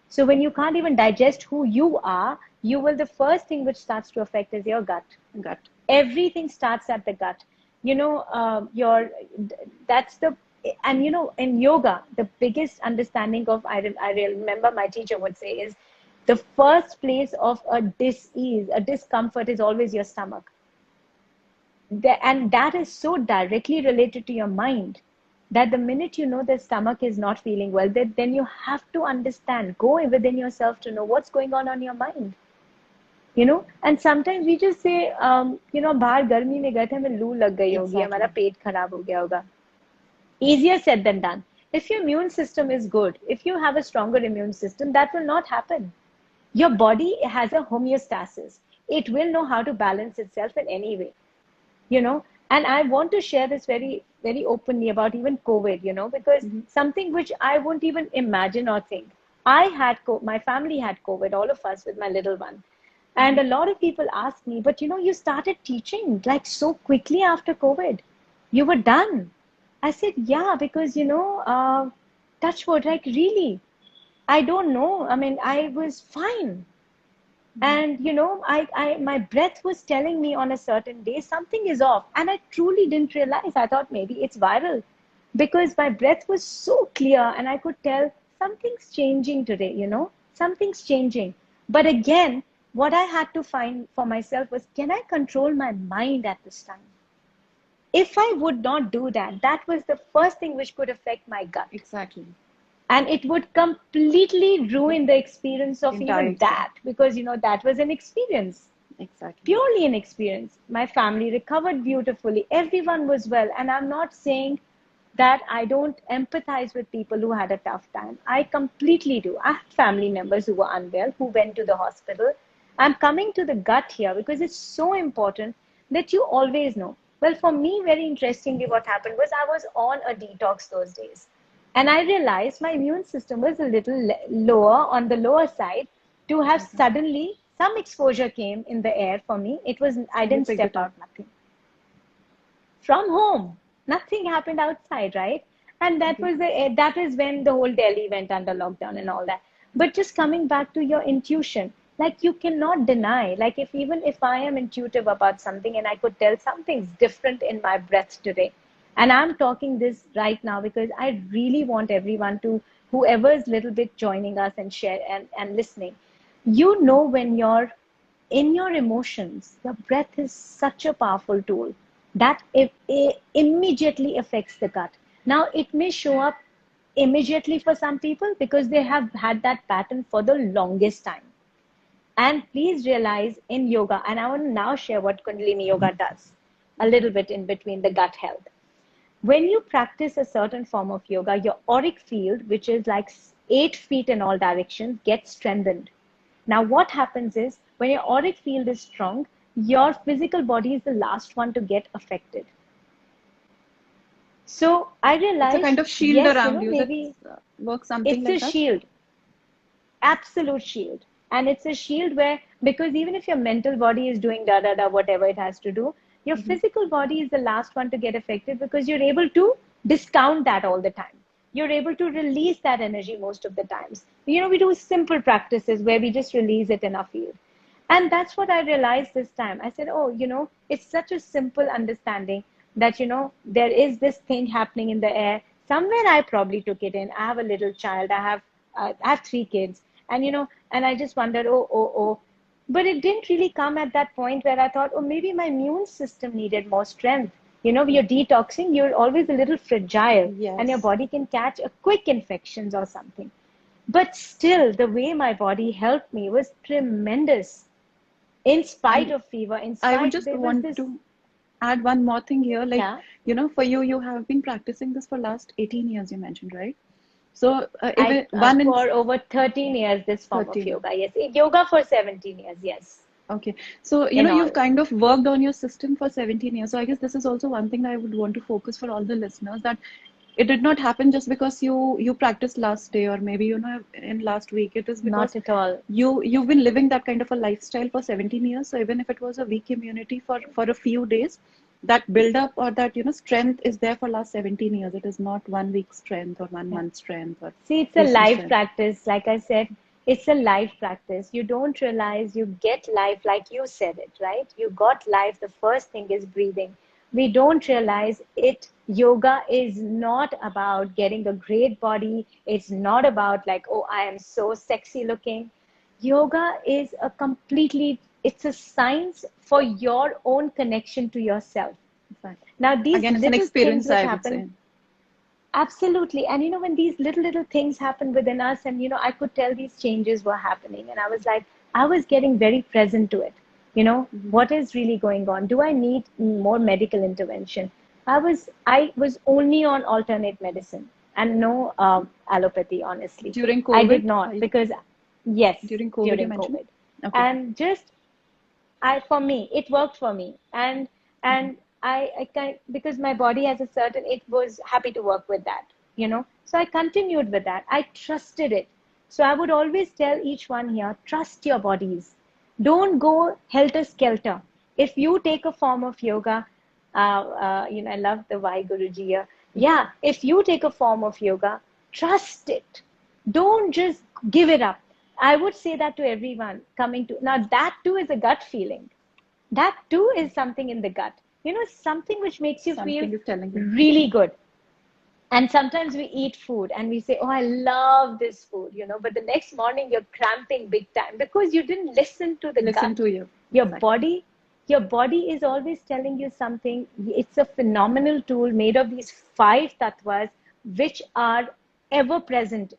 So when you can't even digest who you are, you will the first thing which starts to affect is your gut. Gut. Everything starts at the gut. Your that's the and in yoga, the biggest understanding of I remember my teacher would say is the first place of a dis-ease, a discomfort, is always your stomach. And that is so directly related to your mind that the minute the stomach is not feeling well, then you have to understand, go within yourself to know what's going on your mind. And sometimes we just say, बाहर गर्मी में गए थे, हमें लू लग गई होगी, हमारा Exactly. पेट खराब हो गया होगा. Easier said than done. If your immune system is good, if you have a stronger immune system, that will not happen. Your body has a homeostasis. It will know how to balance itself in any way. you know. And I want to share this very very openly about even COVID, because Mm-hmm. something which I wouldn't even imagine or think. I had my family had COVID, all of us, with my little one. Mm-hmm. And a lot of people ask me, but you started teaching like so quickly after COVID, you were done. I said, yeah, because touch wood, like, really, I don't know, I mean, I was fine. Mm-hmm. And my breath was telling me on a certain day something is off, and I truly didn't realize. I thought maybe it's viral, because my breath was so clear and I could tell something's changing today, something's changing. But again, what I had to find for myself was, can I control my mind at this time? If I would not do that, that was the first thing which could affect my gut, Exactly. and it would completely ruin the experience of Entire even experience. that, because that was an experience, Exactly. purely an experience. My family recovered beautifully, everyone was well, and I'm not saying that I don't empathize with people who had a tough time. I completely do. I have family members who were unwell, who went to the hospital. I'm coming to the gut here because it's so important that you always know. Well, for me, very interestingly, what happened was I was on a detox those days. And I realized my immune system was a little lower, on the lower side, to have Okay. suddenly some exposure came in the air for me. It was, I And you didn't picked step it up. out, nothing. From home. Nothing happened outside, right? And Okay. that is when the whole Delhi went under lockdown and all that. But just coming back to your intuition, like, you cannot deny, like, if even if I am intuitive about something and I could tell something's different in my breath today, and I'm talking this right now because I really want everyone to, whoever is little bit joining us and share and listening, when you're in your emotions, your breath is such a powerful tool that it immediately affects the gut. Now, it may show up immediately for some people because they have had that pattern for the longest time. And please realize, in yoga, and I want to now share what Kundalini Yoga does a Mm-hmm. little bit in between the gut health. When you practice a certain form of yoga, your auric field, which is like 8 feet in all directions, gets strengthened. Now, what happens is, when your auric field is strong, your physical body is the last one to get affected. So I It's a kind realized, of shield yes, around you that maybe works something it's like a that. shield, absolute shield. And it's a shield where, because even if your mental body is doing da da da, whatever it has to do, your Mm-hmm. physical body is the last one to get affected, because you're able to discount that all the time. You're able to release that energy most of the times. We do simple practices where we just release it in our field. And that's what I realized this time. I said, oh, it's such a simple understanding that, there is this thing happening in the air. Somewhere I probably took it in. I have a little child. I have 3 kids. And, and I just wondered, oh, oh, oh. But it didn't really come at that point where I thought, oh, maybe my immune system needed more strength. You're detoxing, you're always a little fragile, and your Yes. body can catch a quick infections or something. But still, the way my body helped me was tremendous. In spite And of fever, in I would spite, just there was want this, to add one more thing here. Like, yeah, for you have been practicing this for last 18 years, you mentioned, right? So I even one in for over 13 years, this form of 13. yoga. Yes, yoga for 17 years. Yes, Okay. So, in you've all. kind of worked on your system for 17 years. So I guess this is also one thing that I would want to focus for all the listeners, that it did not happen just because you practiced last day, or maybe in last week. It is Not because at all. you've been living that kind of a lifestyle for 17 years. So even if it was a weak immunity for a few days, that build up, or that strength is there for last 17 years. It is not 1 week strength or one Yeah. month strength or See, it's a recent live strength. practice. Like I said, it's a live practice. You don't realize you get life, like you said it, right? You got life. The first thing is breathing. We don't realize it. Yoga is not about getting a great body. It's not about, like, oh, I am so sexy looking. Yoga is it's a science for your own connection to yourself. In fact, Now, these again, it's an little things experience, which I would happen. say. Absolutely. And when these little things happen within us, and I could tell these changes were happening, and I was like, I was getting very present to it. Hmm. What is really going on? Do I need more medical intervention? I was only on alternate medicine and no allopathy, honestly. During I did COVID, not, because yes, during COVID, you during mentioned? COVID. Okay. And just, for me, it worked for me. And Mhm. because my body has a certain, it was happy to work with that, So I continued with that. I trusted it. So I would always tell each one here, trust your bodies. Don't go helter skelter. If you take a form of yoga, I love the Vai Guruji here. Yeah, if you take a form of yoga, trust it. Don't just give it up. I would say that to everyone coming to now. That too is a gut feeling. That too is something in the gut. Something which makes you feel Something is telling you. really good. And sometimes we eat food and we say, oh, I love this food, but the next morning you're cramping big time because you didn't listen to the Listen gut. to you. Your Exactly. body is always telling you something. It's a phenomenal tool made of these 5 tattvas, which are ever present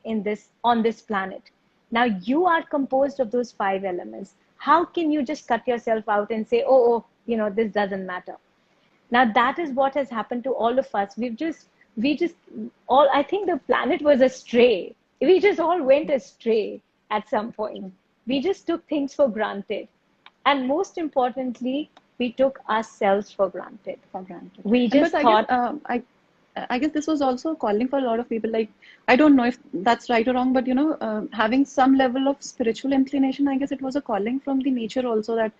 on this planet. Now you are composed of those 5 elements. How can you just cut yourself out and say, oh, this doesn't matter? Now that is what has happened to all of us. We just all, I think the planet was astray. We just all went astray at some point. We just took things for granted. And most importantly, we took ourselves for granted. For granted. We And just but I guess thought, I guess this was also calling for a lot of people. Like, I don't know if that's right or wrong, but having some level of spiritual inclination, I guess it was a calling from the nature also that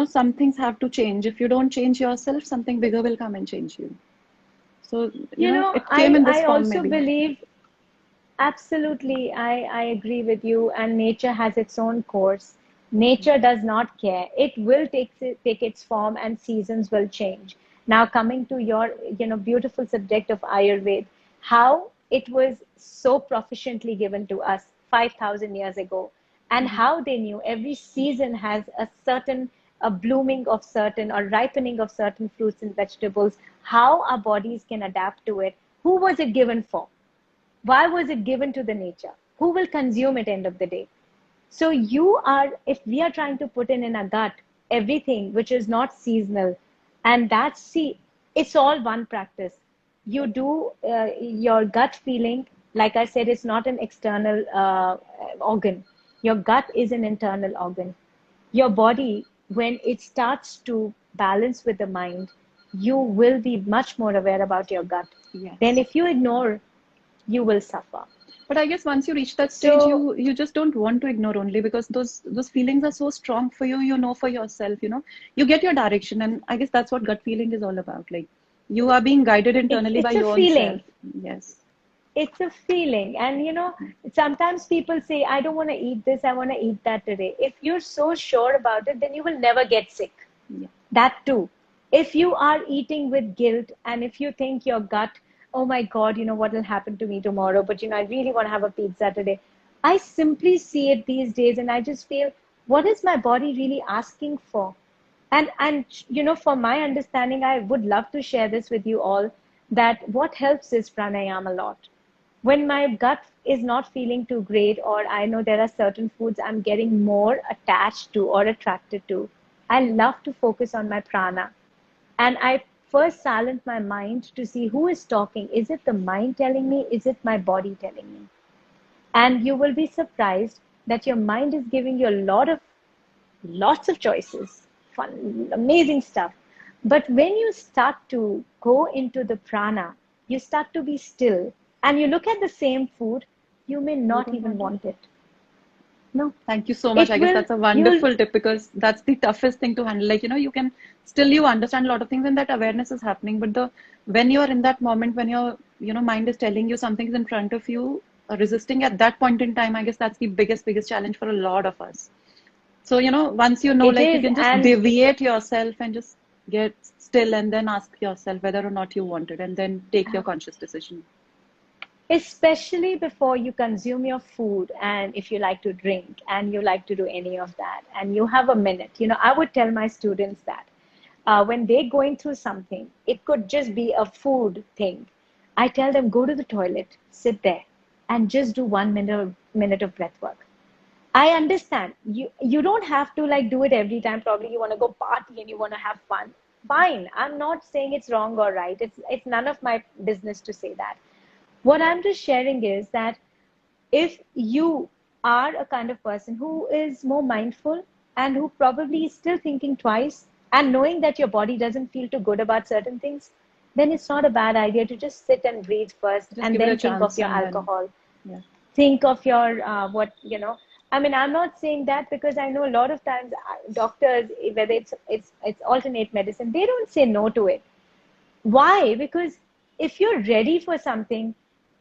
some things have to change. If you don't change yourself, something bigger will come and change you. So it came in this I form also maybe. believe, absolutely, I agree with you. And nature has its own course. Nature does not care. It will take its form, and seasons will change. Now, coming to your beautiful subject of Ayurveda, how it was so proficiently given to us 5,000 years ago, and Mhm. how they knew every season has a blooming of certain or ripening of certain fruits and vegetables. How our bodies can adapt to it. Who was it given for? Why was it given to the nature? Who will consume it end of the day? So if we are trying to put in a gut everything which is not seasonal, and it's all one practice. You do your gut feeling, like I said, it's not an external organ. Your gut is an internal organ. Your body, when it starts to balance with the mind, you will be much more aware about your gut. Then Yes. if you ignore, you will suffer. But I guess once you reach that stage, So you just don't want to ignore only because those feelings are so strong for you. You know for yourself. You get your direction, and I guess that's what gut feeling is all about. Like you are being guided internally by it's a your own self. feeling. Yes. It's a feeling. And sometimes people say, I don't want to eat this, I want to eat that today. If you're so sure about it, then you will never get sick. Yeah. That too. If you are eating with guilt, and if you think your gut, oh my God, what will happen to me tomorrow? But I really want to have a pizza today. I simply see it these days and I just feel, what is my body really asking for? And for my understanding, I would love to share this with you all, that what helps is pranayama a lot. When my gut is not feeling too great, or I know there are certain foods I'm getting more attached to or attracted to, I love to focus on my prana. And I first silence my mind to see who is talking. Is it the mind telling me? Is it my body telling me? And you will be surprised that your mind is giving you lots of choices, fun, amazing stuff. But when you start to go into the prana, you start to be still, and you look at the same food, you may You not don't even want it. want it. No, Thank you so much. it I guess will, that's a you'll, wonderful tip because that's the toughest thing to handle. Like, you can still you understand a lot of things and that awareness is happening. But when you are in that moment, when your, mind is telling you something is in front of you, resisting at that point in time, I guess that's the biggest challenge for a lot of us. So, once it like you is. can just And deviate yourself and just get still and then ask yourself whether or not you want it and then take your conscious decision. especially before you consume your food, and if you like to drink and you like to do any of that and you have a minute, I would tell my students that when they're going through something, it could just be a food thing. I tell them, go to the toilet, sit there, and just do 1 minute of breath work. I understand you don't have to like do it every time. Probably you want to go party and you want to have fun. Fine. I'm not saying it's wrong or right. It's none of my business to say that. What I'm just sharing is that if you are a kind of person who is more mindful and who probably is still thinking twice, and knowing that your body doesn't feel too good about certain things, then it's not a bad idea to just sit and breathe first Just and give it a then think of chance your and then, alcohol, yeah. think of your what I mean, I'm not saying that because I know a lot of times doctors, whether it's alternate medicine, they don't say no to it. Why? Because if you're ready for something,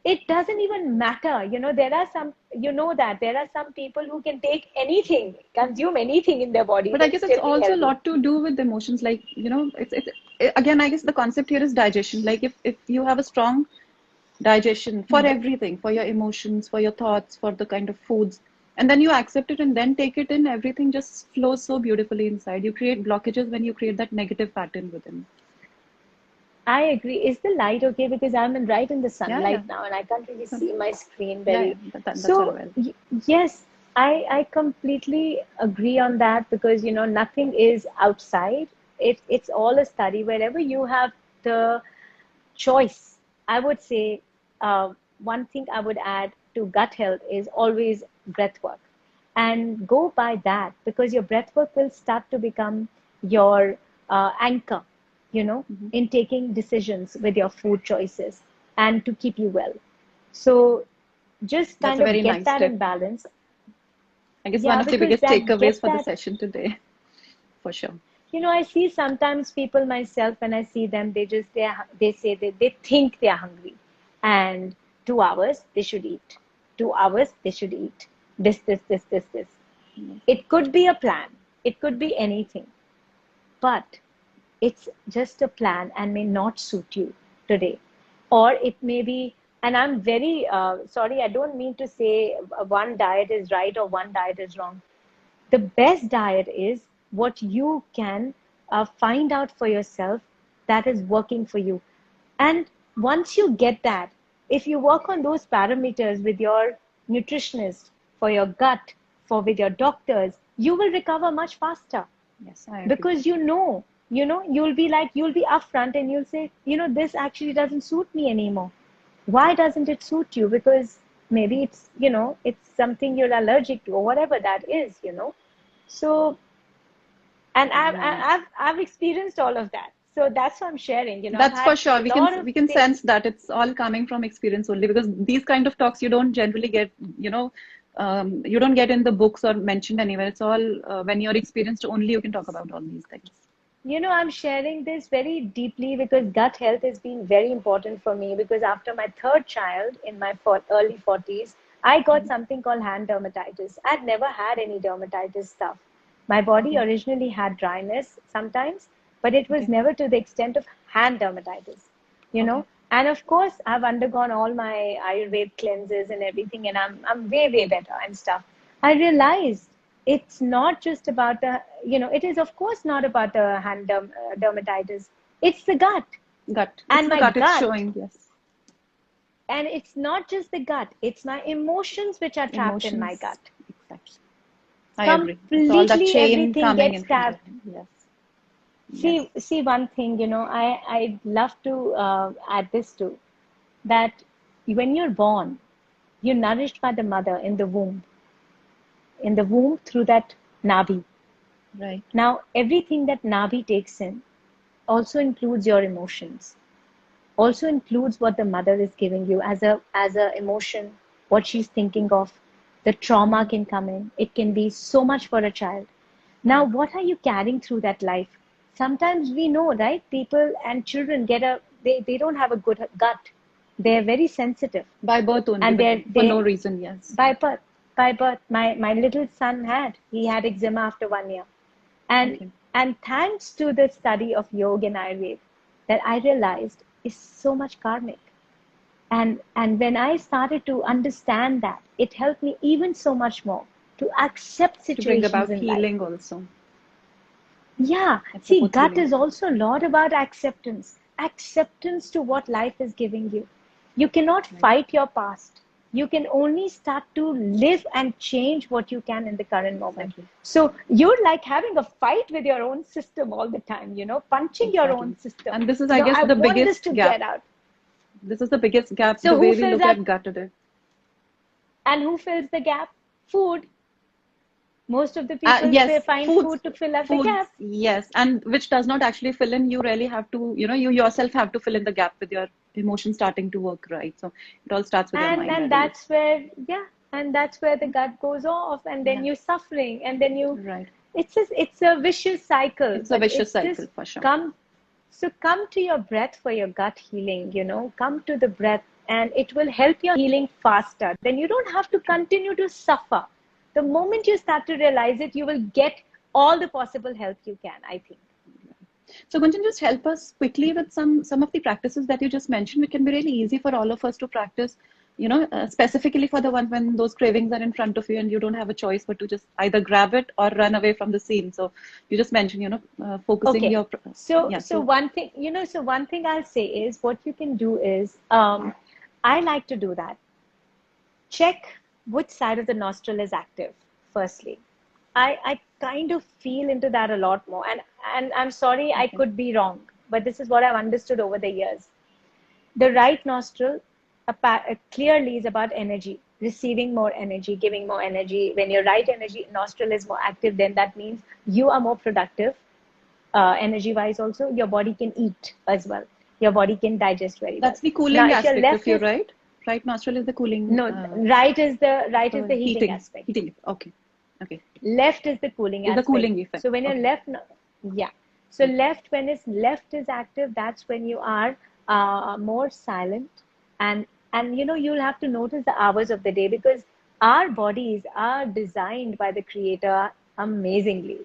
it doesn't even matter. There are some, that there are some people who can take anything, consume anything in their body But I and guess it's still be also a healthy. lot to do with emotions. Like, again, I guess the concept here is digestion. Like if you have a strong digestion for everything, for your emotions, for your thoughts, for the kind of foods, and then you accept it and then take it in, everything just flows so beautifully inside. You create blockages when you create that negative pattern within. I agree. Is the light okay? Because right in the Yeah, yeah. sunlight now, and I can't really So, see my screen yeah, yeah, very. that's all So well. yes, I completely agree on that because nothing is outside. It's all a study. Wherever you have the choice, I would say one thing I would add to gut health is always breath work, and go by that because your breath work will start to become your anchor, Hmm. in taking decisions with your food choices and to keep you well. So just That's kind a of very get nice that in tip. balance. I guess one Yeah, of the because biggest that takeaways get for the that. session today, for sure. I see sometimes people myself when I see them, they say that they think they are hungry, and 2 hours they should eat. 2 hours they should eat. This. Yes. It could be a plan. It could be anything, but it's just a plan and may not suit you today, or it may be. And I'm very sorry. I don't mean to say one diet is right or one diet is wrong. The best diet is what you can find out for yourself that is working for you. And once you get that, if you work on those parameters with your nutritionist, for your gut, for with your doctors, you will recover much faster Yes, I agree. because you'll be upfront and you'll say, this actually doesn't suit me anymore. Why doesn't it suit you? Because maybe it's something you're allergic to or whatever that is. So, and I've, Right. I've, I've experienced all of that. So that's what I'm sharing. I've That's had for sure. a We can lot of we can things. sense that it's all coming from experience only because these kind of talks you don't generally get, you don't get in the books or mentioned anywhere. It's all when you're experienced only you can talk about all these things. I'm sharing this very deeply because gut health has been very important for me because after my third child in my early 40s, I got Mhm. something called hand dermatitis. I'd never had any dermatitis stuff. My body Okay. originally had dryness sometimes, but it was Okay. never to the extent of hand dermatitis, you Okay. know. And of course, I've undergone all my Ayurved cleanses and everything, and I'm way, way better and stuff. I realized it's not just about it is of course not about the dermatitis. It's the gut. Gut. It's And the my gut. It's gut, showing. Yes. and it's not just the gut, it's my emotions which are trapped in my Emotions. gut. Exactly. I agree. It's all that Completely chain everything coming gets in from there. tapped. Yes. Yes. See one thing, I'd love to add this too, that when you're born, you're nourished by the mother in the womb through that nabi. Right. Now, everything that nabi takes in also includes your emotions, also includes what the mother is giving you as a emotion, what she's thinking of. The trauma Hmm. can come in. It can be so much for a child. Now, Yeah. what are you carrying through that life? Sometimes we know, right? People and children they don't have a good gut. They're very sensitive, By birth only, and but they're for no they reason. Yes. by birth. By birth, my little son he had eczema after 1 year, and Okay. and thanks to the study of yoga and Ayurveda, that I realized is so much karmic. And when I started to understand that, it helped me even so much more to accept To bring situations about in life. healing also. Yeah, It see, supports gut healing. is also a lot about acceptance to what life is giving you. You cannot Right. fight your past. You can only start to live and change what you can in the current moment. Exactly. So you're like having a fight with your own system all the time, punching your Exactly. own system. And this is, I No, guess, I the want this biggest to gap. get out. This is the biggest gap, the So who way we fills look that? at gut today. And who fills the gap? Food. Most of the people Yes, find foods, food to fill up the foods, gap. yes, and which does not actually fill in. You really have to, you yourself have to fill in the gap with your emotions starting to work right. So it all starts with your mind, I And believe. that's where, yeah, and that's where the gut goes off, and then Yeah, you're suffering, and then you, right. it's a vicious cycle, It's a but vicious it's cycle just for sure. come. So come to your breath for your gut healing, come to the breath, and it will help your healing faster. Then you don't have to continue to suffer. The moment you start to realize it, you will get all the possible help you can, I think. So Gunjan, just help us quickly with some of the practices that you just mentioned, which can be really easy for all of us to practice, specifically for the ones when those cravings are in front of you and you don't have a choice but to just either grab it or run away from the scene. So you just mentioned, focusing Okay. your, So, yeah, so so, one thing, so one thing I'll say is what you can do is, I like to do that. Check which side of the nostril is active, firstly. I kind of feel into that a lot more. And I'm sorry, I okay, could be wrong, but this is what I've understood over the years. The right nostril clearly is about energy, receiving more energy, giving more energy. When your right energy nostril is more active, then that means you are more productive, energy wise. Also, your body can eat as well. Your body can digest very well. that's the Now, cooling if your aspect, if left you're is right. Right nostril is the cooling, no, right is the heating heating, aspect. heating. Okay, okay, Left is the cooling is the aspect. cooling effect. So when you're Okay, left, yeah. So okay, left is active, that's when you are more silent, and you'll have to notice the hours of the day, because our bodies are designed by the creator amazingly.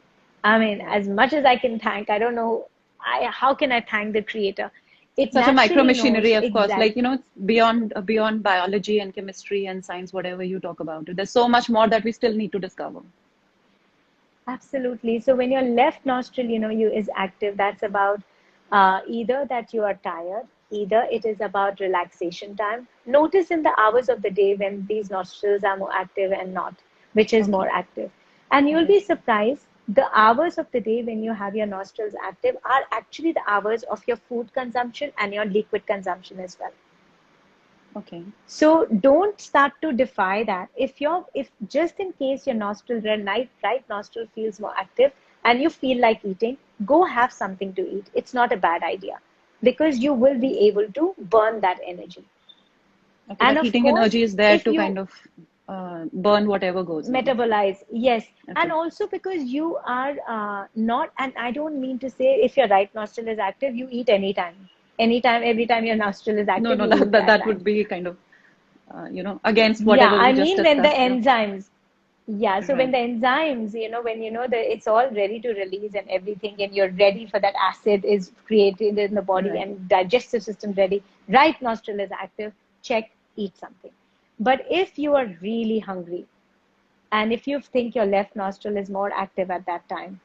I mean, right. as much as I can thank, I don't know, how can I thank the creator? It It's such a micro naturally machinery, knows of course. Like, exactly. it's beyond biology and chemistry and science, whatever you talk about it. There's so much more that we still need to discover. Absolutely. So when your left nostril, you is active, that's about either that you are tired, either it is about relaxation time. Notice in the hours of the day when these nostrils are more active and not, which is more Okay. active. And you'll Okay. be surprised, the hours of the day when you have your nostrils active are actually the hours of your food consumption and your liquid consumption as well. Okay. So don't start to defy that. If just in case your right nostril feels more active and you feel like eating, go have something to eat. It's not a bad idea, because you will be able to burn that energy. Okay. And That of heating course, energy is there if to you kind of burn whatever goes in. metabolize, yes, and Okay. also because you are not, and I don't mean to say if your right nostril is active, you eat anytime, every time your nostril is No, active, no, you that eat that, that that would time. be kind of, against Yeah, whatever we I just mean when the discussed. Yeah. enzymes, yeah, so when Right. the enzymes, when that it's all ready to release and everything, and you're ready for that acid is created in the body Right. and digestive system ready, right nostril is active, check, eat something. But if you are really hungry, and if you think your left nostril is more active at that time,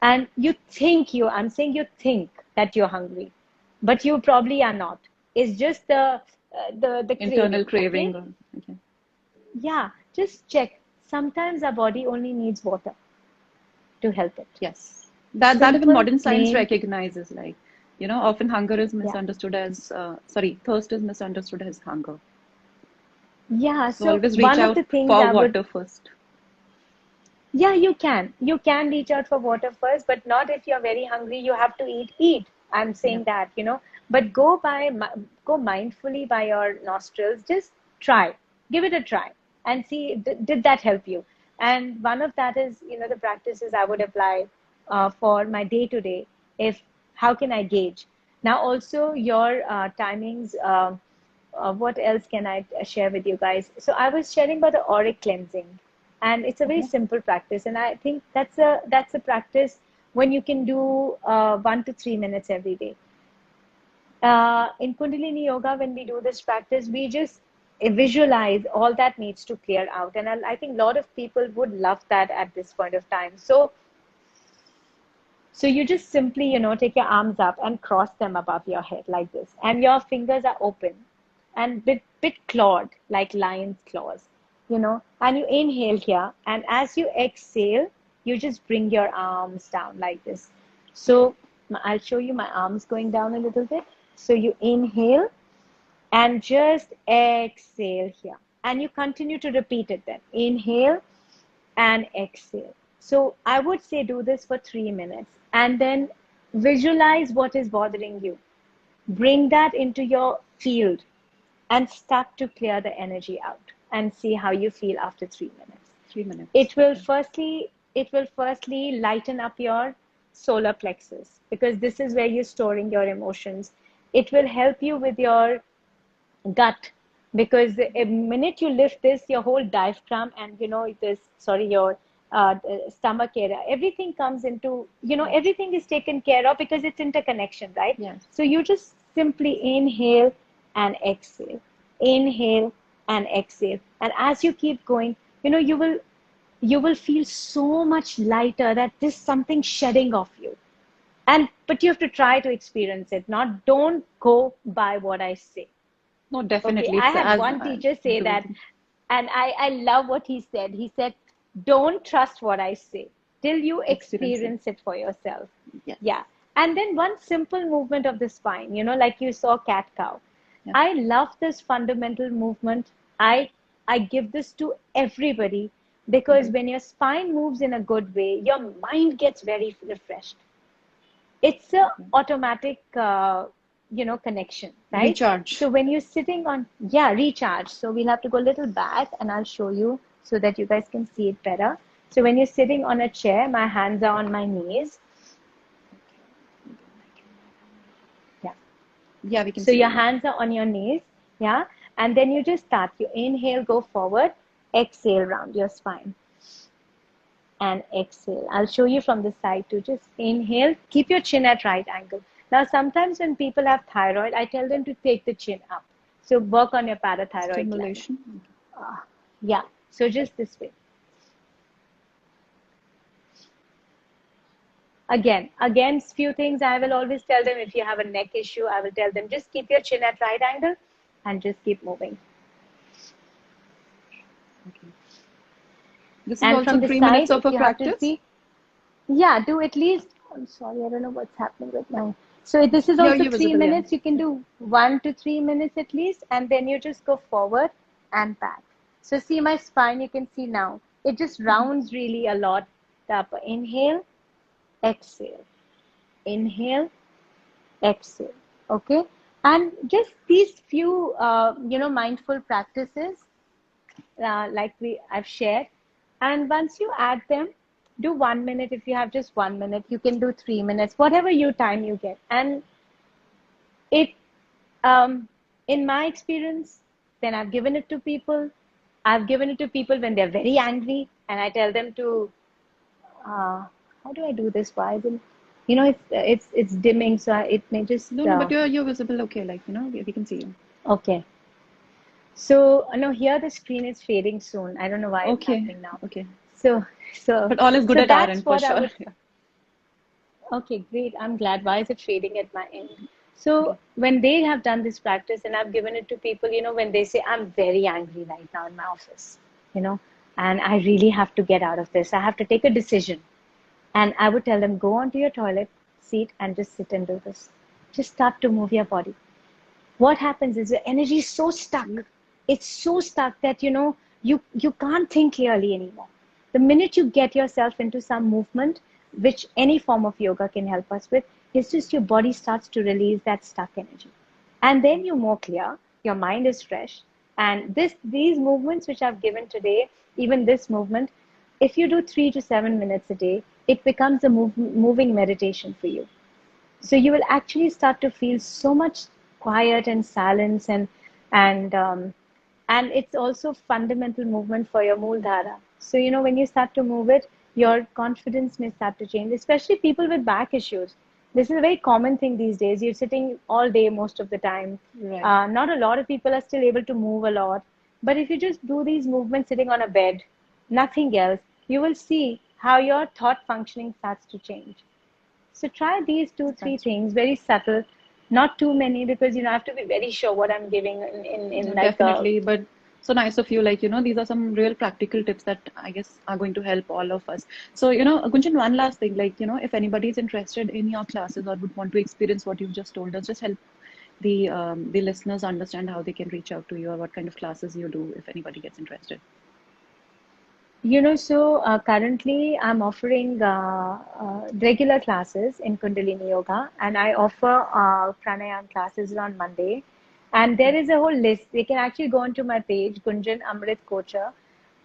and I'm saying you think that you're hungry, but you probably are not. It's just the Internal craving, craving. okay? Okay. Yeah, just check. Sometimes our body only needs water to help it. Yes. That even Simple, modern science plain. recognizes, like, often hunger is Yeah. misunderstood as, thirst is misunderstood as hunger. Yeah. So So always reach one of out the things for I would, water first. yeah, you can. You can reach out for water first, but not if you're very hungry. You have to eat. Eat. I'm Yep. saying that. But go mindfully by your nostrils. Just try. Give it a try and see, did that help you? And one of that is, the practices I would apply for my day to day. If How can I gauge? Now, also your timings. What else can I share with you guys? So I was sharing about the auric cleansing, and it's a very Okay. simple practice. And I think that's a practice when you can do 1 to 3 minutes every day. In Kundalini Yoga, when we do this practice, we just visualize all that needs to clear out, and I think a lot of people would love that at this point of time. So you just simply, take your arms up and cross them above your head like this. And your fingers are open and bit clawed, like lion's claws, and you inhale here. And as you exhale, you just bring your arms down like this. So I'll show you my arms going down a little bit. So you inhale and just exhale here. And you continue to repeat it then. Inhale and exhale. So I would say do this for 3 minutes and then visualize what is bothering you. Bring that into your field and start to clear the energy out and see how you feel after 3 minutes. 3 minutes. It will firstly lighten up your solar plexus because this is where you're storing your emotions. It will help you with your gut because the minute you lift this, your whole diaphragm and your stomach area, everything comes into, everything is taken care of because it's interconnection, right? Yes. So you just simply inhale and exhale, inhale and exhale, and as you keep going, you will feel so much lighter that there's something shedding off you. But you have to try to experience it, not don't go by what I say. No, Okay, definitely. I It's had as one teacher say do that, and I love what he said. He said, don't trust what I say till you experience it. experience it for yourself. Yes. Yeah. And then one simple movement of the spine, like you saw cat cow. Yeah. I love this fundamental movement. I give this to everybody because when your spine moves in a good way, your mind gets very refreshed. It's a automatic connection, right? Recharge. So when you're sitting on, yeah, recharge. So we'll have to go a little back and I'll show you so that you guys can see it better. So when you're sitting on a chair, my hands are on my knees. Yeah. Yeah, we can So see your you. hands are on your knees. Yeah. And then you just start. You inhale, go forward, exhale round your spine. And exhale. I'll show you from the side too. Just inhale, keep your chin at right angle. Now, sometimes when people have thyroid, I tell them to take the chin up. So work on your parathyroid gland. Stimulation. Yeah. So just this way. Again, few things I will always tell them. If you have a neck issue, I will tell them just keep your chin at right angle and just keep moving. Okay. This is And also from the 3 minutes side, of if a you have to practice. see, yeah, do at least. I'm sorry, I don't know what's happening with my. So this is also You're three visible, yeah. minutes. You can do 1 to 3 minutes at least, and then you just go forward and back. So see my spine. You can see now it just rounds really a lot. Up. Inhale, exhale, inhale, exhale. Okay, and just these few mindful practices like I've shared. And once you add them, do 1 minute. If you have just 1 minute, you can do 3 minutes, whatever time you get. And it, in my experience, then I've given it to people. I've given it to people when they're very angry, and I tell them to, how do I do this? Why? It's dimming, so it may just. No, but you're visible. Okay, we can see you. Okay. So no, here the screen is fading soon. I don't know why it's Okay. happening now. Okay. So But all is good so at our that's end for what I sure. would. Yeah. Okay, great. I'm glad. Why is it fading at my end? So Okay. when they have done this practice and I've given it to people, when they say, I'm very angry right now in my office, and I really have to get out of this. I have to take a decision. And I would tell them, go onto your toilet seat and just sit and do this. Just start to move your body. What happens is your energy is so stuck. It's so stuck that you can't think clearly anymore. The minute you get yourself into some movement, which any form of yoga can help us with, it's just your body starts to release that stuck energy. And then you're more clear, your mind is fresh. And these movements which I've given today, even this movement, if you do 3 to 7 minutes a day, it becomes a moving meditation for you. So you will actually start to feel so much quiet and silence, and it's also fundamental movement for your Mooladhara. So when you start to move it, your confidence may start to change, especially people with back issues. This is a very common thing these days. You're sitting all day most of the time. Right. Not a lot of people are still able to move a lot, but if you just do these movements sitting on a bed, nothing else, you will see how your thought functioning starts to change. So try these two, three That's right. things, very subtle, not too many, because I have to be very sure what I'm giving in No, like a. definitely. But so nice of you. These are some real practical tips that I guess are going to help all of us. So, Gunjan, one last thing, if anybody is interested in your classes or would want to experience what you've just told us, just help the listeners understand how they can reach out to you or what kind of classes you do if anybody gets interested. Currently I'm offering regular classes in Kundalini Yoga, and I offer pranayam classes on Monday. And there is a whole list. They can actually go onto my page, Gunjan Amrit Kocha,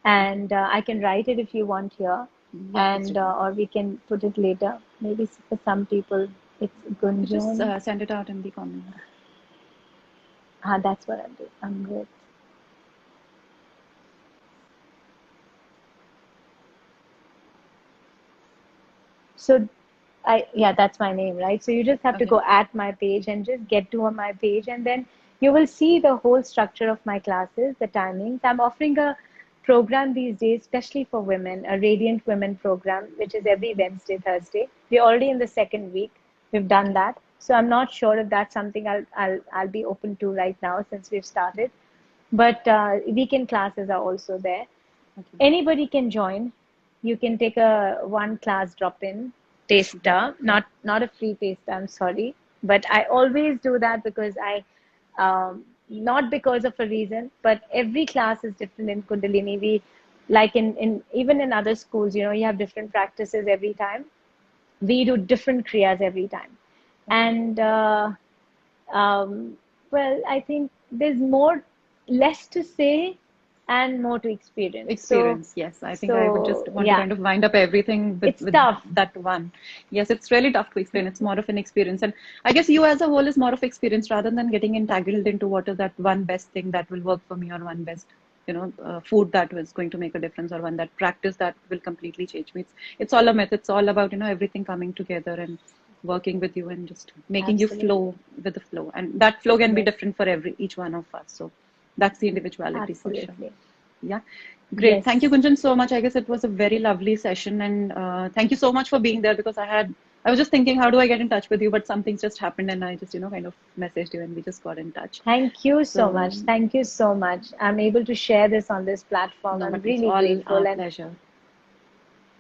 and I can write it if you want here, Yes, it's and written. or we can put it later. Maybe for some people it's You just Gunjan. send it out in the comment. That's what I'll do. Amrit. So yeah, that's my name, right? So you just have to Okay. go at my page and just get to my page, and then you will see the whole structure of my classes, the timings. I'm offering a program these days, especially for women, a Radiant Women program, which is every Wednesday, Thursday. We're already in the second week. We've done that. So I'm not sure if that's something I'll be open to right now since we've started. But weekend classes are also there. Okay. Anybody can join. You can take a one class drop in taster, not a free taster, I'm sorry, but I always do that because I not because of a reason, but every class is different in Kundalini. We like in even in other schools, you have different practices every time. We do different kriyas every time. Okay. And um, well, I think there's less to say and more to experience. So, Experience, yes. I think I would just so want to yeah, kind of wind up everything with it's tough. that one. Yes, it's really tough to explain. It's more of an experience, and I guess you as a whole is more of experience rather than getting entangled into what is that one best thing that will work for me, or one best, food that was going to make a difference, or one that practice that will completely change me. It's all a myth. It's all about everything coming together and working with you and just making you Absolutely. flow with the flow, and that flow can be Yes, different for each one of us. So that's the individuality for sure. absolutely. Yeah, great. Thank you, Yes. Gunjan, so much. I guess it was a very lovely session, and thank you so much for being there because I was just thinking, how do I get in touch with you? But some things just happened, and I just, kind of messaged you, and we just got in touch. Thank you so So, much. Thank you so much. I'm able to share this on this platform. no, I'm but it's really all our grateful. pleasure.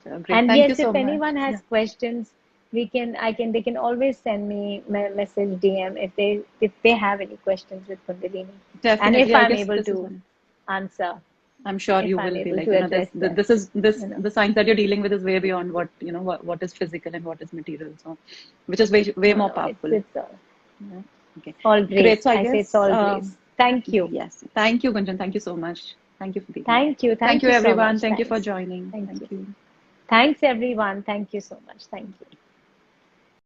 So, great. And Thank you yes, so if much. anyone Yeah, has questions, they can always send me message DM if they have any questions with Kundalini. And if definitely. I I'm guess able this is to one. answer, I'm sure if you I'm will be able like, to address them, this you know. the science that you're dealing with is way beyond what is physical and what is material. So, which is way No, more no, powerful. it's Yeah. Okay. all Great. grace. So I I say it's guess, all grace. Thank you. yes. Thank you, Gunjan. Thank you so much. Thank you for being here. Thank you. Thank Thank you, you so everyone. much. Thank you for Thanks. joining. Thank Thank you. you. Thanks, everyone. Thank you so much. Thank you.